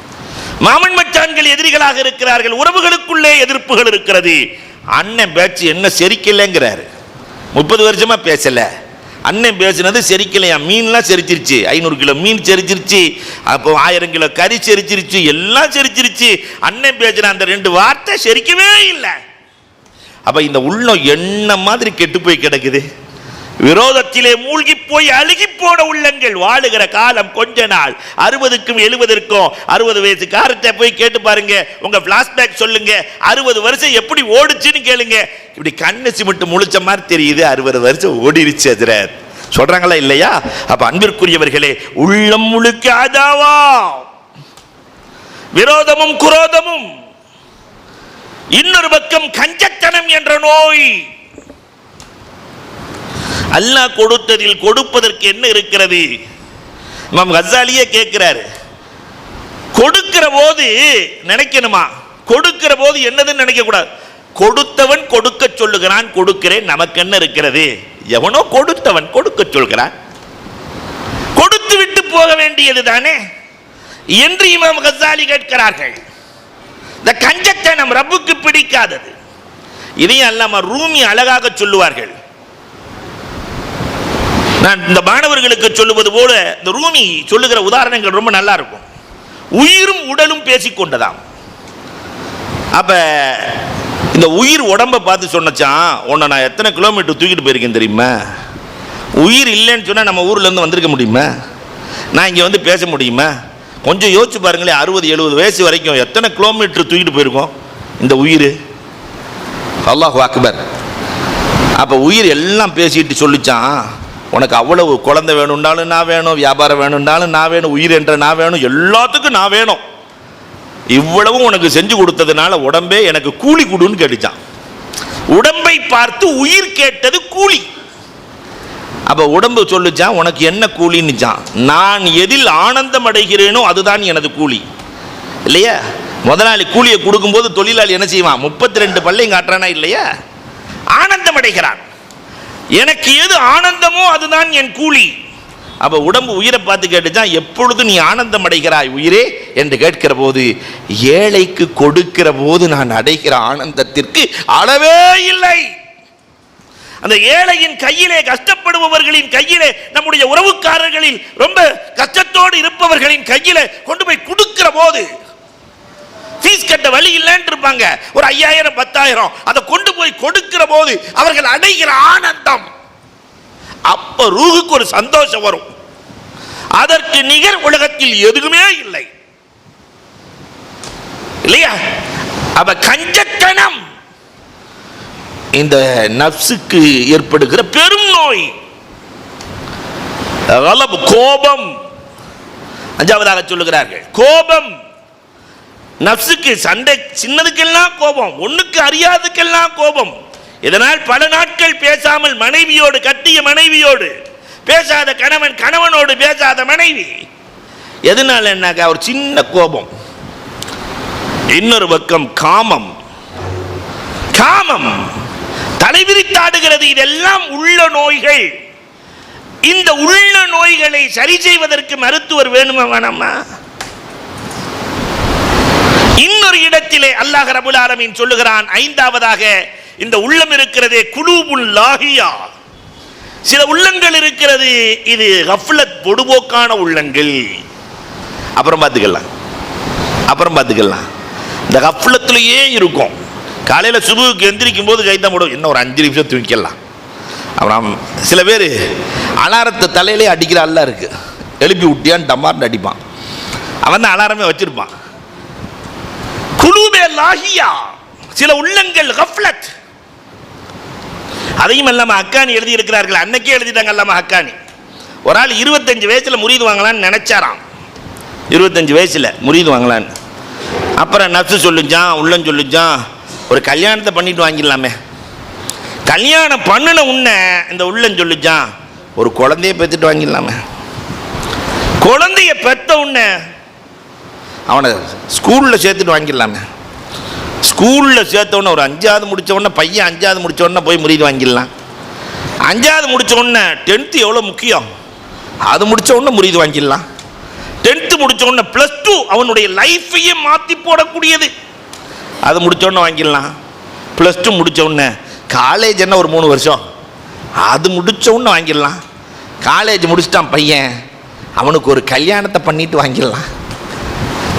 மாமன் மச்சான்கள் எதிரிகளாக இருக்கிறார்கள், உறவுகளுக்குள்ளே எதிர்ப்புகள் இருக்கிறது. அண்ணன் பேச்சு என்ன செரிக்கலைங்கிறாரு, 30 வருஷமா பேசல. அண்ணன் பேசினது செரிக்கலையா, மீன்லாம் செரிச்சிருச்சு, 500 கிலோ மீன் செரிச்சிருச்சு, அப்போ 1000 கிலோ கறி செரிச்சிருச்சு, எல்லாம் செரிச்சிருச்சு. அண்ணன் பேசின அந்த 2 வார்த்தை செரிக்கவே இல்லை. அப்ப இந்த உள்ளம் என்ன மாதிரி கெட்டு போய் கிடக்குது. விரோதத்திலே மூழ்கி போய் அழுகி போன உள்ளங்கள் வாழுகிற காலம் கொஞ்ச நாள். 60க்கும் 70க்கும் 60 வயசு காரத்தை போய் கேட்டு பாருங்க, உங்க பிளாஷ்பேக் சொல்லுங்க, 60 வருஷம் எப்படி ஓடுச்சுன்னு கேளுங்க. இப்படி கண்ணு சிமிட்டு முழிச்ச மாதிரி தெரியுது, 60 வருஷம் ஓடிருச்சு ஹஜ்ரத் சொல்றாங்களா இல்லையா? அப்ப அன்பிற்குரியவர்களே, உள்ளம் முழுக்க அதாவா, விரோதமும் குரோதமும். இன்னொரு பக்கம் கஞ்சத்தனம் என்ற நோய். அல்லாஹ் கொடுத்ததில் கொடுப்பதற்கு என்ன இருக்கிறது? இமாம் கஸாலியே கேட்கிறாரு, கொடுக்கிற போது நினைக்கணுமா? கொடுக்கிற போது என்னதுன்னு நினைக்க கூடாது. கொடுத்தவன் கொடுக்க சொல்லுகிறான், கொடுக்கிறேன், நமக்கு என்ன இருக்கிறது? எவனோ கொடுத்தவன் கொடுக்க சொல்கிறான், கொடுத்து விட்டு போக வேண்டியது தானே என்று இமாம் கஸாலி கேட்கிறார்கள். இந்த கஞ்சத்தனம் ரப்புக்கு பிடிக்காதது. இதையும் அல்லாம ரூமி அழகாக சொல்லுவார்கள். நான் இந்த மாணவர்களுக்கு சொல்லுவது போல இந்த ரூமி சொல்லுகிற உதாரணங்கள் ரொம்ப நல்லா இருக்கும். உயிரும் உடலும் பேசிக்கொண்டதாம். அப்ப இந்த உயிர் உடம்பை பார்த்து சொன்னச்சான், உன்னை நான் எத்தனை கிலோமீட்டர் தூக்கிட்டு போயிருக்கேன் தெரியுமா? உயிர் இல்லைன்னு சொன்னால் நம்ம ஊர்ல இருந்து வந்திருக்க முடியுமா? நான் இங்கே வந்து பேச முடியுமா? கொஞ்சம் யோசிச்சு பாருங்களேன். 60-70 வயசு வரைக்கும் எத்தனை கிலோமீட்டர் தூக்கிட்டு போயிருக்கோம் இந்த உயிர். அல்லாஹு அக்பர். அப்போ உயிர் எல்லாம் பேசிட்டு சொல்லிச்சான், உனக்கு அவ்வளவு குழந்தை வேணும்னாலும் நான் வேணும், வியாபாரம் வேணும்னாலும் நான் வேணும், உயிர் என்ற நான் வேணும், எல்லாத்துக்கும் நான் வேணும். இவ்வளவும் உனக்கு செஞ்சு கொடுத்ததுனால உடம்பே எனக்கு கூலி கொடுன்னு கேட்டுச்சான். உடம்பை பார்த்து உயிர் கேட்டது கூலி. அப்ப உடம்பு சொல்லுச்சான், உனக்கு என்ன கூலின்னுச்சான். நான் எதில் ஆனந்தம் அடைகிறேனோ அதுதான் எனது கூலி. இல்லையா? முதலாளி கூலியை கொடுக்கும்போது தொழிலாளி என்ன செய்வான்? 32 பல்லையும் காட்டுறானா இல்லையா? ஆனந்தம் அடைகிறான். எனக்கு எது ஆனந்தமோ அதுதான் என் கூலி. அப்ப உடம்பு உயிரை பார்த்து கேட்டுச்சான், எப்பொழுது நீ ஆனந்தம் அடைகிறாய் உயிரே என்று கேட்கிற போது, ஏழைக்கு கொடுக்கிற போது நான் அடைகிற ஆனந்தத்திற்கு அளவே இல்லை. அந்த ஏழையின் கையிலே, கஷ்டப்படுபவர்களின் கையிலே, நம்முடைய உறவுக்காரர்களில் ரொம்ப கஷ்டத்தோடு இருப்பவர்களின் கையிலே கொண்டு போய் கொடுக்கிற போது, ஃபீஸ் கட்ட வழி இல்லைன்னு இருப்பாங்க, ஒரு 5000 10,000 அதை கொண்டு போய் கொடுக்கிற போது அவர்கள் அடைகிற ஆனந்தம், அப்ப ரூஹுக்கு ஒரு சந்தோஷம் வரும். அதற்கு நிகர் உலகத்தில் எதுவுமே இல்லை. இல்லையா? அப்ப கஞ்சத்தனம் இந்த நப்சுக்கு ஏற்படுகிற பெரும் நோய். கோபம். 5வதாக சொல்லுகிறார்கள், கோபம். நப்சுக்கு சண்டை, சின்னதுக்கெல்லாம் கோபம், ஒண்ணுக்கு அறியாதுக்கெல்லாம் கோபம். இதனால் பல நாட்கள் பேசாமல் மனைவியோடு, கட்டிய மனைவியோடு பேசாத கணவன், கணவனோடு பேசாத மனைவி. எதனால? என்னக்கா? ஒரு சின்ன கோபம். இன்னொரு பக்கம் காமம். காமம் தலைவிரித்தாடுகிறது. இதெல்லாம் உள்ள நோய்கள். இந்த உள்ள நோய்களை சரி செய்வதற்கு மருத்துவர் வேணுமா வேணாமா? இன்னொரு இடத்திலே அல்லாஹ் ரப்பல் ஆலமீன் சொல்லுகிறான், 5வதாக, இந்த உள்ளம் இருக்கிறதே குலூபுல் லாஹியா, சில உள்ளங்கள் இருக்கிறது, இது கஃப்லத், பொடுபோக்கான உள்ளங்கள். அப்புறம் பார்த்துக்கலாம். இந்த கஃப்லத்திலேயே இருக்கும். காலையில் சுபுக்கு எந்திரிக்கும் போது கைத்தான் போடும், இன்னும் ஒரு 5 நிமிஷம் தூங்கிக்கலாம். அப்புறம் சில பேர் அலாரத்தை தலையிலே அடிக்கிற அல்ல இருக்கு, எழுப்பி விட்டியான்னு டமார்னு அடிப்பான். அவன் தான் அலாரமே வச்சிருப்பான். குலூபே லாஹியா, சில உள்ளங்கள் கஃப்லத். அதையும் அல்லாம ஹக்கானி எழுதி இருக்கிறார்கள். அன்னைக்கே எழுதிட்டாங்க அல்லாம ஹக்கானி. ஒரு ஆள் 25 வயசுல முரீது வாங்கலான்னு நினைச்சாராம். 25 வயசுல முரீது வாங்கலான்னு. அப்புறம் நப்சு சொல்லுச்சான், உள்ளம் சொல்லுச்சான், ஒரு கல்யாணத்தை பண்ணிட்டு வாங்கிடலாமே. கல்யாணம் பண்ணின உன்ன இந்த உள்ளம் சொல்லுச்சான், ஒரு குழந்தைய பெற்றுட்டு வாங்கிடலாமே. குழந்தைய பெற்ற உன்ன அவனை ஸ்கூலில் சேர்த்துட்டு வாங்கிடலாமே. ஸ்கூலில் சேர்த்தவொடனே ஒரு 5வது முடித்தவொடனே, பையன் 5வது முடித்தவொடனே போய் முரீது வாங்கிடலாம். 5வது முடித்தவொடனே 10th எவ்வளோ முக்கியம், அது முடித்தவொடனே முரீது வாங்கிடலாம். 10th முடித்தவொடனே +2 அவனுடைய லைஃபையே மாற்றி போடக்கூடியது, அது முடித்தவொடனே வாங்கிடலாம். +2 முடித்தவொடனே காலேஜ் என்ன ஒரு 3 வருஷம், அது முடித்தவொடனே வாங்கிடலாம். காலேஜ் முடிச்சிட்டான் பையன், அவனுக்கு ஒரு கல்யாணத்தை பண்ணிட்டு வாங்கிடலாம்.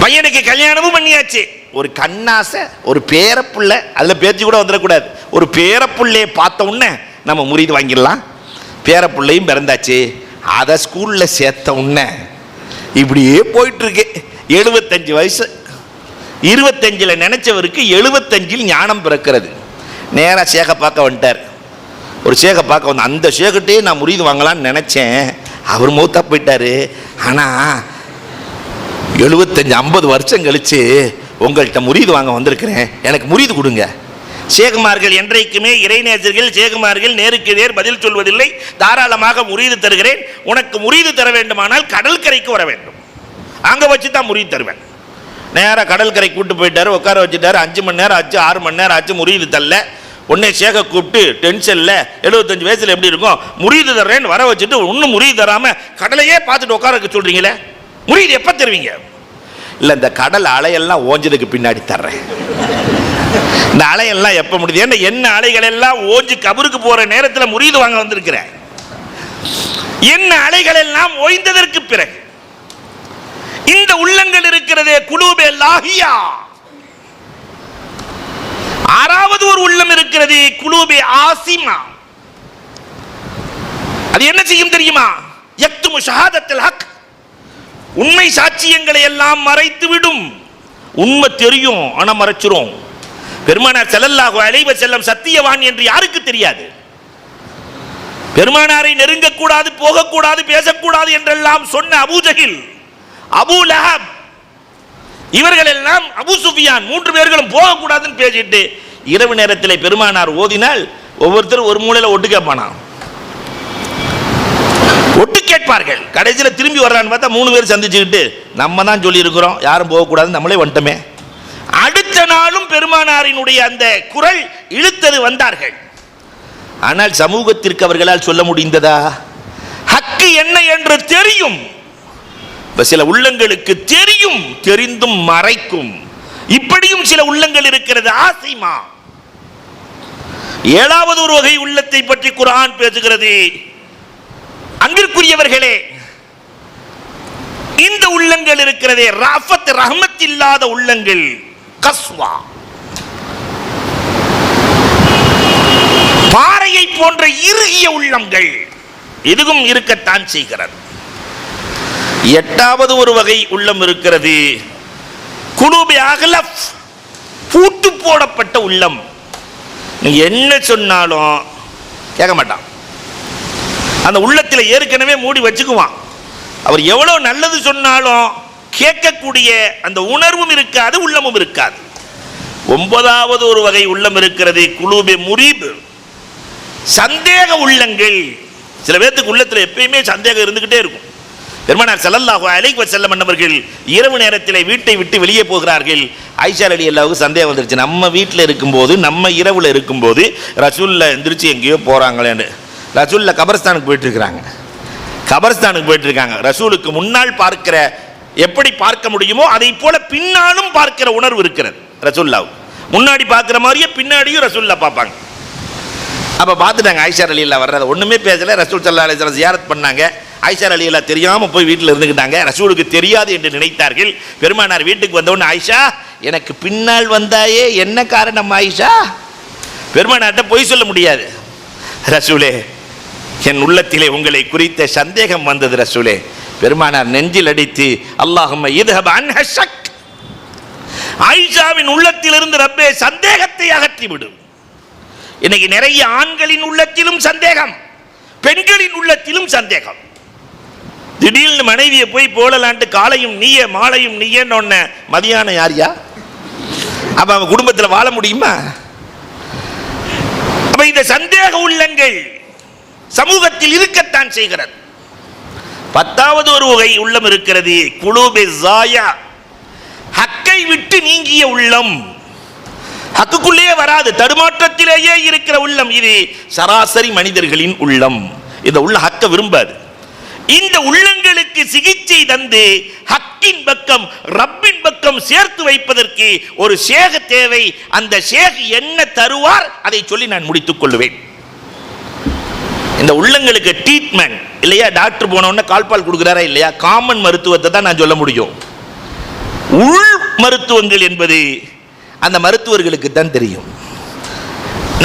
பையனுக்கு கல்யாணமும் பண்ணியாச்சு, ஒரு கண்ணாசை, ஒரு பேரப்புள்ள, அதில் பேச்சு கூட வந்துடக்கூடாது, ஒரு பேரப்புள்ளையை பார்த்த உடனே நம்ம முரீது வாங்கிடலாம். பேரப்புள்ளையும் பிறந்தாச்சு, அதை ஸ்கூலில் சேர்த்த உடனே இப்படியே போயிட்டுருக்கு. 75 வயசு, 25ல் நினைச்சவருக்கு 75ல் ஞானம் பிறக்கிறது. நேராக சேகை பார்க்க வந்துட்டார். ஒரு சேகை பார்க்க வந்து, அந்த சேகிட்டே நான் முரீது வாங்கலான்னு நினச்சேன், அவர் மௌத்தா போயிட்டார். ஆனால் 75-50 வருஷம் கழிச்சு உங்கள்கிட்ட முரீது வாங்க வந்திருக்கிறேன், எனக்கு முரீது கொடுங்க. சேகுமார்கள் என்றைக்குமே இறைநேசர்கள், சேகுமார்கள் நேருக்கு நேர் பதில் சொல்வதில்லை. தாராளமாக முரீது தருகிறேன். உனக்கு முரீது தர வேண்டுமானால் கடற்கரைக்கு வர வேண்டும், அங்கே வச்சு தான் முரீது தருவேன். நேராக கடற்கரை கூட்டு போயிட்டாரு, உட்கார வச்சுட்டாரு. 5 மணி நேரம் ஆச்சு, 6 மணி நேரம் ஆச்சு, முரீது தரல. உடனே சேகை கூப்பிட்டு, டென்ஷனில் 75 வயசில் எப்படி இருக்கும், முரீது தர்றேன்னு வர வச்சுட்டு இன்னும் முரீது தராமல் கடலையே பார்த்துட்டு உட்கார வைக்க சொல்கிறீங்களே, முரீது எப்போ தருவீங்க? இல்லை, இந்த கடல் அலையெல்லாம் ஓஞ்சதுக்கு பின்னாடி தர்றேன். இந்த அலையெல்லாம் எப்போ முடியுது? ஏன்னா என்ன அலைகள் எல்லாம் ஓஞ்சு கபருக்கு போகிற நேரத்தில் முரீது வாங்க வந்திருக்கிறேன். என்ன அலைகள் எல்லாம் ஓய்ந்ததற்கு பிறகு இந்த உள்ளங்கள் இருக்கிறதே குலூபே லாஹியா, ஆறாவது ஒரு உள்ளம் இருக்கிறது, குலூபே ஆசிமா. அது என்ன செய்யும் தெரியுமா? யக்துமு ஷஹாதத்துல் ஹக், உண்மை சாட்சியங்களை எல்லாம் மறைத்து விடும். உண்மை தெரியும் ஆனா மறைச்சிரும். பெருமானார் ஸல்லல்லாஹு அலைஹி வஸல்லம் சத்தியவான் என்று யாருக்கு தெரியாது? பெருமானாரை நெருங்கக்கூடாது, போகக்கூடாது, பேசக்கூடாது என்றெல்லாம் சொன்ன அபூ ஜஹில், அபூ லஹப், இவர்கள் எல்லாம், அபூ சுஃபியான், 3 பேர்களும் போகக்கூடாதுன்னு பேசிட்டு இரவு நேரத்தில் பெருமானார் ஓதினால் ஒவ்வொருத்தரும் ஒரு மூலையில் ஒட்டு கேட்பானா, ஒட்டு கேட்பார்கள். கடைசியில் திரும்பி வர்றான்னு பார்த்தா 3 பேர் சந்திச்சுக்கிட்டு நம்ம தான் சொல்லி இருக்கிறோம் யாரும் போகக்கூடாது, நம்மளே வந்துட்டோமே. அடுத்த நாளும் பெருமானாரினுடைய அந்த குரல் இழுத்தது வந்தார்கள். ஆனால் சமூகத்திற்கு அவர்களால் சொல்ல முடிந்ததா? ஹக்கு என்ன என்று தெரியும். சில உள்ளங்களுக்கு தெரியும், தெரிந்தும் மறைக்கும். இப்படியும் சில உள்ளங்கள் இருக்கிறது, ஆசிமா. 7வது ஒரு வகை உள்ளத்தை பற்றி குர்ஆன் பேசுகிறது. அங்கிருக்குரியவர்களே, இந்த உள்ளங்கள் இருக்கிறதே, ராஃபத், ரஹ்மத் இல்லாத உள்ளங்கள், கஸ்வா, பாறையை போன்ற இறுகிய உள்ளங்கள், இதுவும் இருக்கத்தான் செய்கிறது. 8வது ஒரு வகை உள்ளம் இருக்கிறது, குலூபே அக்லஃப், பூட்டு போடப்பட்ட உள்ளம். நீங்க என்ன சொன்னாலும் கேட்க மாட்டான். அந்த உள்ளத்தில் ஏற்கனவே மூடி வச்சுக்குவான். அவர் எவ்வளவு நல்லது சொன்னாலும் கேட்கக்கூடிய அந்த உணர்வும் இருக்காது, உள்ளமும் இருக்காது. 9வது ஒரு வகை உள்ளம் இருக்கிறது, குலூபே முரீப், சந்தேக உள்ளங்கள். சில பேருக்கு உள்ளத்தில் எப்பயுமே சந்தேகம் இருந்துகிட்டே இருக்கும். பெருமானார் ஸல்லல்லாஹு அலைஹி வஸல்லம் அவர்கள் இரவு நேரத்தில் வீட்டை விட்டு வெளியே போகிறார்கள். ஆயிஷா ரலியல்லாஹு சந்தேகம் வந்துருச்சு. நம்ம வீட்டில் இருக்கும்போது, நம்ம இரவில் இருக்கும்போது ரசூலுல்லாஹ் எந்திரிச்சு எங்கேயோ போகிறாங்களேன்னு. ரசூலுல்லாஹ் கபர்ஸ்தானுக்கு போயிட்டு இருக்காங்க. ரசூலுக்கு முன்னால் பார்க்கிற, எப்படி பார்க்க முடியுமோ அதை போல பின்னாலும் பார்க்கிற உணர்வு இருக்கிறது. ரசூலுல்லாஹ் முன்னாடி பார்க்கிற மாதிரியே பின்னாடியும் ரசூலுல்லாஹ் பார்ப்பாங்க. அப்போ பார்த்துட்டாங்க ஆயிஷா ரலியல்லாஹு வர்றதை, ஒன்றுமே பேசலை. ரசூல் ஸல்லல்லாஹு அலைஹி வஸல்லம் ஜியாரத் பண்ணாங்க. ஆயிஷா ரலியல்லாஹு தெரியாமல் போய் வீட்டில் இருந்துக்கிட்டாங்க. ரசூலுக்கு தெரியாது என்று நினைத்தார்கள். பெருமானார் வீட்டுக்கு வந்தவுடனே, ஆயிஷா எனக்கு பின்னால் வந்தாயே, என்ன காரணம் ஆயிஷா? பெருமானார்ட்ட பொய் சொல்ல முடியாது. ரசூலே, என் உள்ளத்திலே உங்களை குறித்த சந்தேகம் வந்தது ரசூலே. பெருமானார் நெஞ்சில் அடித்து, அல்லாஹும்ம இத்ஹப் அன்ஹ ஷக், ஆயிஷாவின் உள்ளத்திலிருந்து ரப்பே சந்தேகத்தை அகற்றிவிடும். இன்னைக்கு நிறைய ஆண்களின் உள்ளத்திலும் சந்தேகம், பெண்களின் உள்ளத்திலும் சந்தேகம். திடீர்னு மனைவியை போய் போடலான்ட்டு காலையும் நீயே மாலையும் நீயன்னு மதியானம் யாரியா? அப்ப அவன் குடும்பத்தில் வாழ முடியுமா? அப்ப இந்த சந்தேக உள்ளங்கள் சமூகத்தில் இருக்கத்தான் செய்கிறது. 10வது ஒரு வகை உள்ளம் இருக்கிறது, குலூபே ஸாயா, ஹக்கை விட்டு நீங்கிய உள்ளம். ஹக்குக்குள்ளே வராது, தடுமாற்றத்திலேயே இருக்கிற உள்ளம். இது சராசரி மனிதர்களின் உள்ளம். இந்த உள்ள ஹக்க விரும்பாது. இந்த உள்ளங்களுக்கு சிகிச்சை தந்து ஹக்கின் பக்கம், ரப்பின் பக்கம் சேர்த்து வைப்பதற்கு ஒரு ஷேக் தேவை. அந்த ஷேக் என்ன தருவார் அதை சொல்லி நான் முடித்துக் கொள்வேன். இந்த உள்ளங்களுக்கு ட்ரீட்மெண்ட் இல்லையா, டாக்டர் போன உடனே கால்பால் கொடுக்குறாரா இல்லையா, காமன் மருத்துவத்தை தான் நான் சொல்ல முடியும். உள் மருத்துவங்கள் என்பது அந்த மருத்துவர்களுக்கு தான் தெரியும்.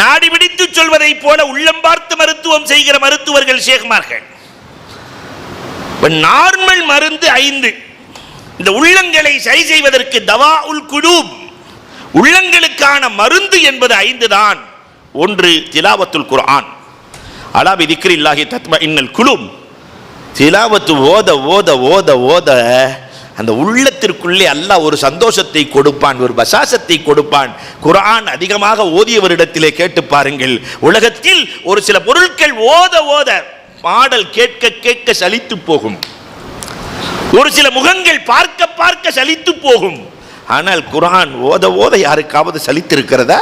நாடி பிடித்து சொல்வதை போல உள்ளம் பார்த்து மருத்துவம் செய்கிற மருத்துவர்கள் ஷேக்மார்கள். நார்மல் மருந்து 5. இந்த உள்ளங்களை சரி செய்வதற்கு தவாஉல் குலூப், உள்ளங்களுக்கான மருந்து என்பது 5 தான். 1 திலாவத்துல் குர்ஆன், அலா பிதிக்ரில்லாஹி தத்மஇன்னுல் குலூப். திலாவத்து ஓத ஓத ஓத ஓத அந்த உள்ளத்திற்குள்ளே அல்லாஹ் ஒரு சந்தோஷத்தை கொடுப்பான், ஒரு பசாசத்தை கொடுப்பான். குர்ஆன் அதிகமாக ஓதியவரிடத்திலே கேட்டு பாருங்கள். உலகத்தில் ஒரு சில பொருட்கள் ஓத ஓத பாடல் கேட்க கேட்க சலித்து போகும், ஒரு சில முகங்கள் பார்க்க பார்க்க சலித்து போகும். ஆனால் குர்ஆன் ஓத ஓத யாருக்காவது சலித்து இருக்கிறதா?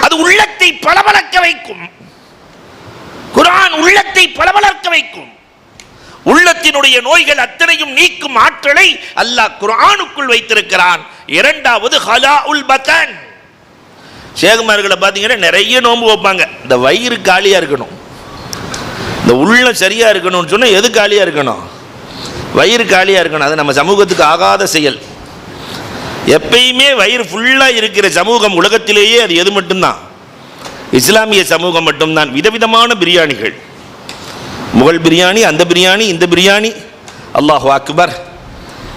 அது உள்ளத்தை பளபளக்க வைக்கும். குர்ஆன் உள்ளத்தை பளபளக்க வைக்கும். உள்ளத்தினுடைய நோய்கள் அத்தனையும் நீக்கும் ஆற்றலை அல்லாஹ் குர்ஆனுக்குள் வைத்திருக்கிறான். 2வது ஹலாஉல் பதன். ஷேகுமார்களை பார்த்தீங்கன்னா நிறைய நோன்பு வைப்பாங்க. இந்த வயிறு காலியா இருக்கணும், இந்த உள்ளம் சரியா இருக்கணும்னு சொன்னா எது காலியா இருக்கணும்? வயிறு காலியா இருக்கணும். அது நம்ம சமூகத்துக்கு ஆகாத செயல். எப்பயுமே வயிறு ஃபுல்லாக இருக்கிற சமூகம் உலகத்திலேயே அது எது மட்டும்தான்? இஸ்லாமிய சமூகம் மட்டும்தான். விதவிதமான பிரியாணிகள், முகல் பிரியாணி, அந்த பிரியாணி, இந்த பிரியாணி, அல்லாஹு அக்பர்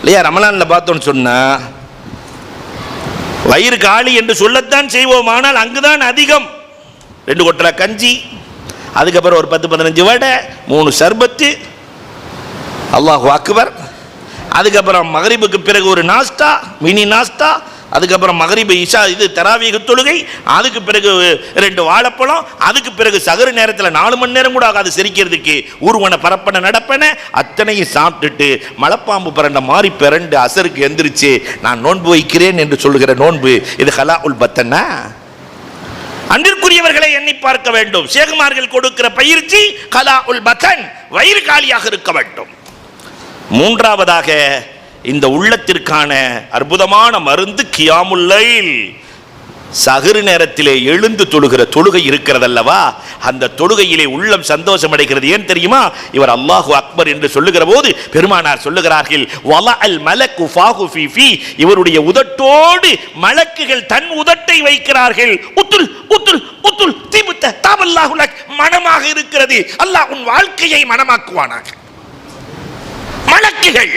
இல்லையா? ரமலானில் பார்த்தோன்னு சொன்னால் வயிறு காலி என்று சொல்லத்தான் செய்வோம், ஆனால் அங்குதான் அதிகம். 2 கொட்டலை கஞ்சி, அதுக்கப்புறம் ஒரு 10-15 வடை, 3 சர்பத்து, அல்லாஹு அக்பர். அதுக்கப்புறம் மகரிபுக்கு பிறகு ஒரு நாஸ்தா, மினி நாஸ்தா, அதுக்கப்புறம் மகரிபு இஷா இது தராவீஹ் தொழுகை, அதுக்கு பிறகு 2 வாழைப்பழம், அதுக்கு பிறகு சகரு நேரத்தில் 4 மணி நேரம் கூட ஆகாது செரிக்கிறதுக்கு. ஊர்வன பரப்பன நடப்பன அத்தனையும் சாப்பிட்டுட்டு மலைப்பாம்பு பிறண்ட மாதிரி பிறண்டு அசருக்கு எந்திரிச்சு நான் நோன்பு வைக்கிறேன் என்று சொல்லுகிற நோன்பு இது ஹலா உல் பத்தனா? அன்பிற்குரியவர்களை எண்ணி பார்க்க வேண்டும். ஷேகுமார்கள் கொடுக்கிற பயிற்சி ஹலா உல் பத்தன், வயிறு காலியாக இருக்க வேண்டும். மூன்றாவதாக இந்த உள்ளத்திற்கான அற்புதமான மருந்து கியாமுல் லைல், சஹர் நேரத்திலே எழுந்து தொழுகிற தொழுகை இருக்கிறதல்லவா, அந்த தொழுகையிலே உள்ளம் சந்தோஷம் அடைகிறது. ஏன் தெரியுமா? இவர் அல்லாஹு அக்பர் என்று சொல்லுகிற போது பெருமானார் சொல்லுகிறார்கள், வலஅல் மலக்கு ஃபாஹு ஃபீ ஃபீ, இவருடைய உதட்டோடு மலக்குகள் தன் உதட்டை வைக்கிறார்கள். உத்துல் உத்துல் உத்துல் திபுத்த தபல்லாஹு லக், மனமாக இருக்கிறது, அல்லாஹ் உன் வாழ்க்கையை மனமாக்குவானாக. மலக்குகள்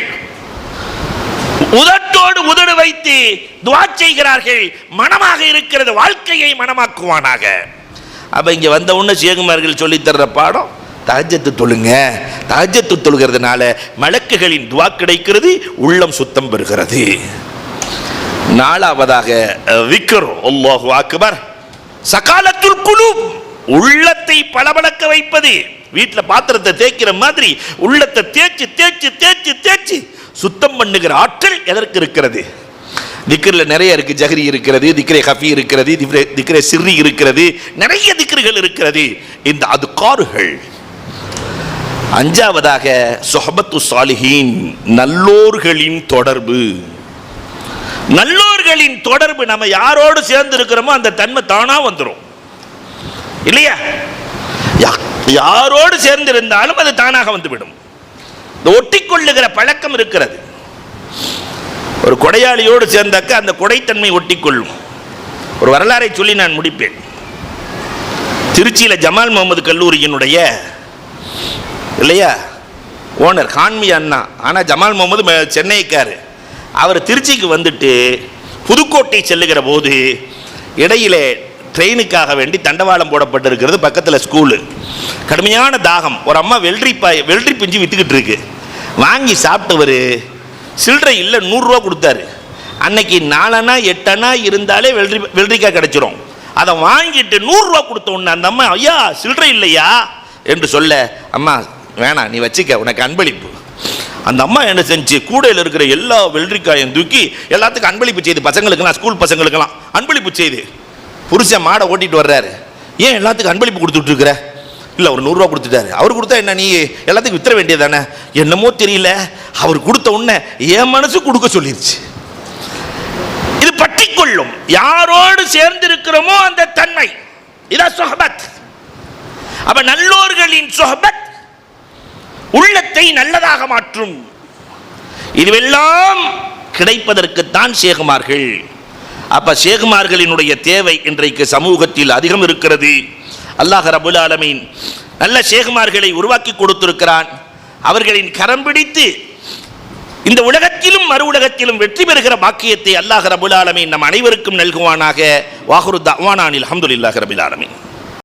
உதட்டோடு உதடு வைத்து துஆ செய்கிறார்கள், மனமாக இருக்கிறது, வாழ்க்கையை மனமாக்குவானாக. அப்ப இங்க வந்த உடனே ஷேகுமார்கள் சொல்லி தர்ற பாடம் தஹஜ்ஜத் தொழுங்க. தஹஜ்ஜத் தொழுகிறதுனால மலக்குகளின் துஆ கிடைக்கிறது, உள்ளம் சுத்தம் பெறுகிறது. நாலாவதாக விக்ர், அல்லாஹு அக்பர், சகாலத்துல் குலூப், உள்ளத்தை பளபளக்க வைப்பது. வீட்டில் பாத்திரத்தை தேய்க்கிற மாதிரி உள்ளத்தை தேய்ச்சி தேய்ச்சி தேய்ச்சி தேய்ச்சி சுத்தம் பண்ணுகிற ஆற்றல் எதற்கு இருக்கிறது? திக்ரில் நிறைய இருக்கு. ஜஹரி இருக்கிறது, திக்ரே ஹஃபி இருக்கிறது, திக்ரே சிர்ரி இருக்கிறது, நிறைய திக்ர்கள் இருக்கிறது. இந்த அதுகார்கள். அஞ்சாவதாக சுஹபத்து சாலிஹீன், நல்லோர்களின் தொடர்பு. நல்லோர்களின் தொடர்பு, நம்ம யாரோடு சேர்ந்து இருக்கிறோமோ அந்த தன்மை தானா வந்துடும் இல்லையா? யாரோடு சேர்ந்து இருந்தாலும் அது தானாக வந்துவிடும். ஒட்டிக்கொள்ளுகிற பழக்கம் இருக்கிறது. ஒரு கொடையாளியோடு சேர்ந்தாக்க அந்த கொடைத்தன்மை ஒட்டிக்கொள்ளும். ஒரு வரலாறை சொல்லி நான் முடிப்பேன். திருச்சியில் ஜமால் முகமது கல்லூரியினுடைய இல்லையா ஓனர் ஹான்மி அண்ணா, ஆனால் ஜமால் முகமது சென்னைக்காரு. அவர் திருச்சிக்கு வந்துட்டு புதுக்கோட்டை செல்லுகிற போது இடையிலே ட்ரெயினுக்காக வேண்டி தண்டவாளம் போடப்பட்டிருக்கிறது, பக்கத்தில் ஸ்கூலு. கடுமையான தாகம். ஒரு அம்மா வெள்ளரி பிஞ்சு விற்றுக்கிட்டு இருக்கு. வாங்கி சாப்பிட்டவர் சில்லறை இல்லை 100 ரூபா கொடுத்தாரு. அன்னைக்கு 4 அணா 8 அணா இருந்தாலே வெள்ளரிக்காய் கிடைச்சிரும். அதை வாங்கிட்டு 100 ரூபா கொடுத்த உடனே அந்த அம்மா, ஐயா சில்லறை இல்லையா என்று சொல்ல, அம்மா வேணாம் நீ வச்சுக்க, உனக்கு அன்பளிப்பு. அந்த அம்மா என்ன செஞ்சு கூடையில் இருக்கிற எல்லா வெள்ளரிக்காயும் தூக்கி எல்லாத்துக்கும் அன்பளிப்பு செய்து, பசங்களுக்கெல்லாம் ஸ்கூல் பசங்களுக்கெல்லாம் அன்பளிப்பு செய்து. புருஷன் மாடை ஓட்டிட்டு வர்றாரு. ஏன் எல்லாத்துக்கும் அன்பளிப்பு கொடுத்துட்டு இருக்கிற? இல்லை ஒரு 100 ரூபா கொடுத்துட்டாரு. அவர் கொடுத்தா என்ன, நீ எல்லாத்துக்கும் வித்துற வேண்டியதானே? என்னமோ தெரியல, அவர் கொடுத்த உடனே என் மனசு கொடுக்க சொல்லிருச்சு. இது பற்றிக்கொள்ளும். யாரோடு சேர்ந்திருக்கிறோமோ அந்த தன்மை, இதான் சொஹபத். அப்ப நல்லோர்களின் சொஹபத் உள்ளத்தை நல்லதாக மாற்றும். இதுவெல்லாம் கிடைப்பதற்குத்தான் ஷேகுமார்கள். அப்ப ஷேகுமார்களினுடைய தேவை இன்றைக்கு சமூகத்தில் அதிகம் இருக்கிறது. அல்லாஹ் ரப்புல் ஆலமீன் நல்ல ஷேகுமார்களை உருவாக்கி கொடுத்திருக்கிறான். அவர்களின் கரம் பிடித்து இந்த உலகத்திலும் மறு உலகத்திலும் வெற்றி பெறுகிற பாக்கியத்தை அல்லாஹ் ரப்புல் ஆலமீன் நம் அனைவருக்கும் நல்குவானாக. வாஹிரு தஅவானா அல்ஹம்துலில்லாஹி ரப்பில் ஆலமீன்.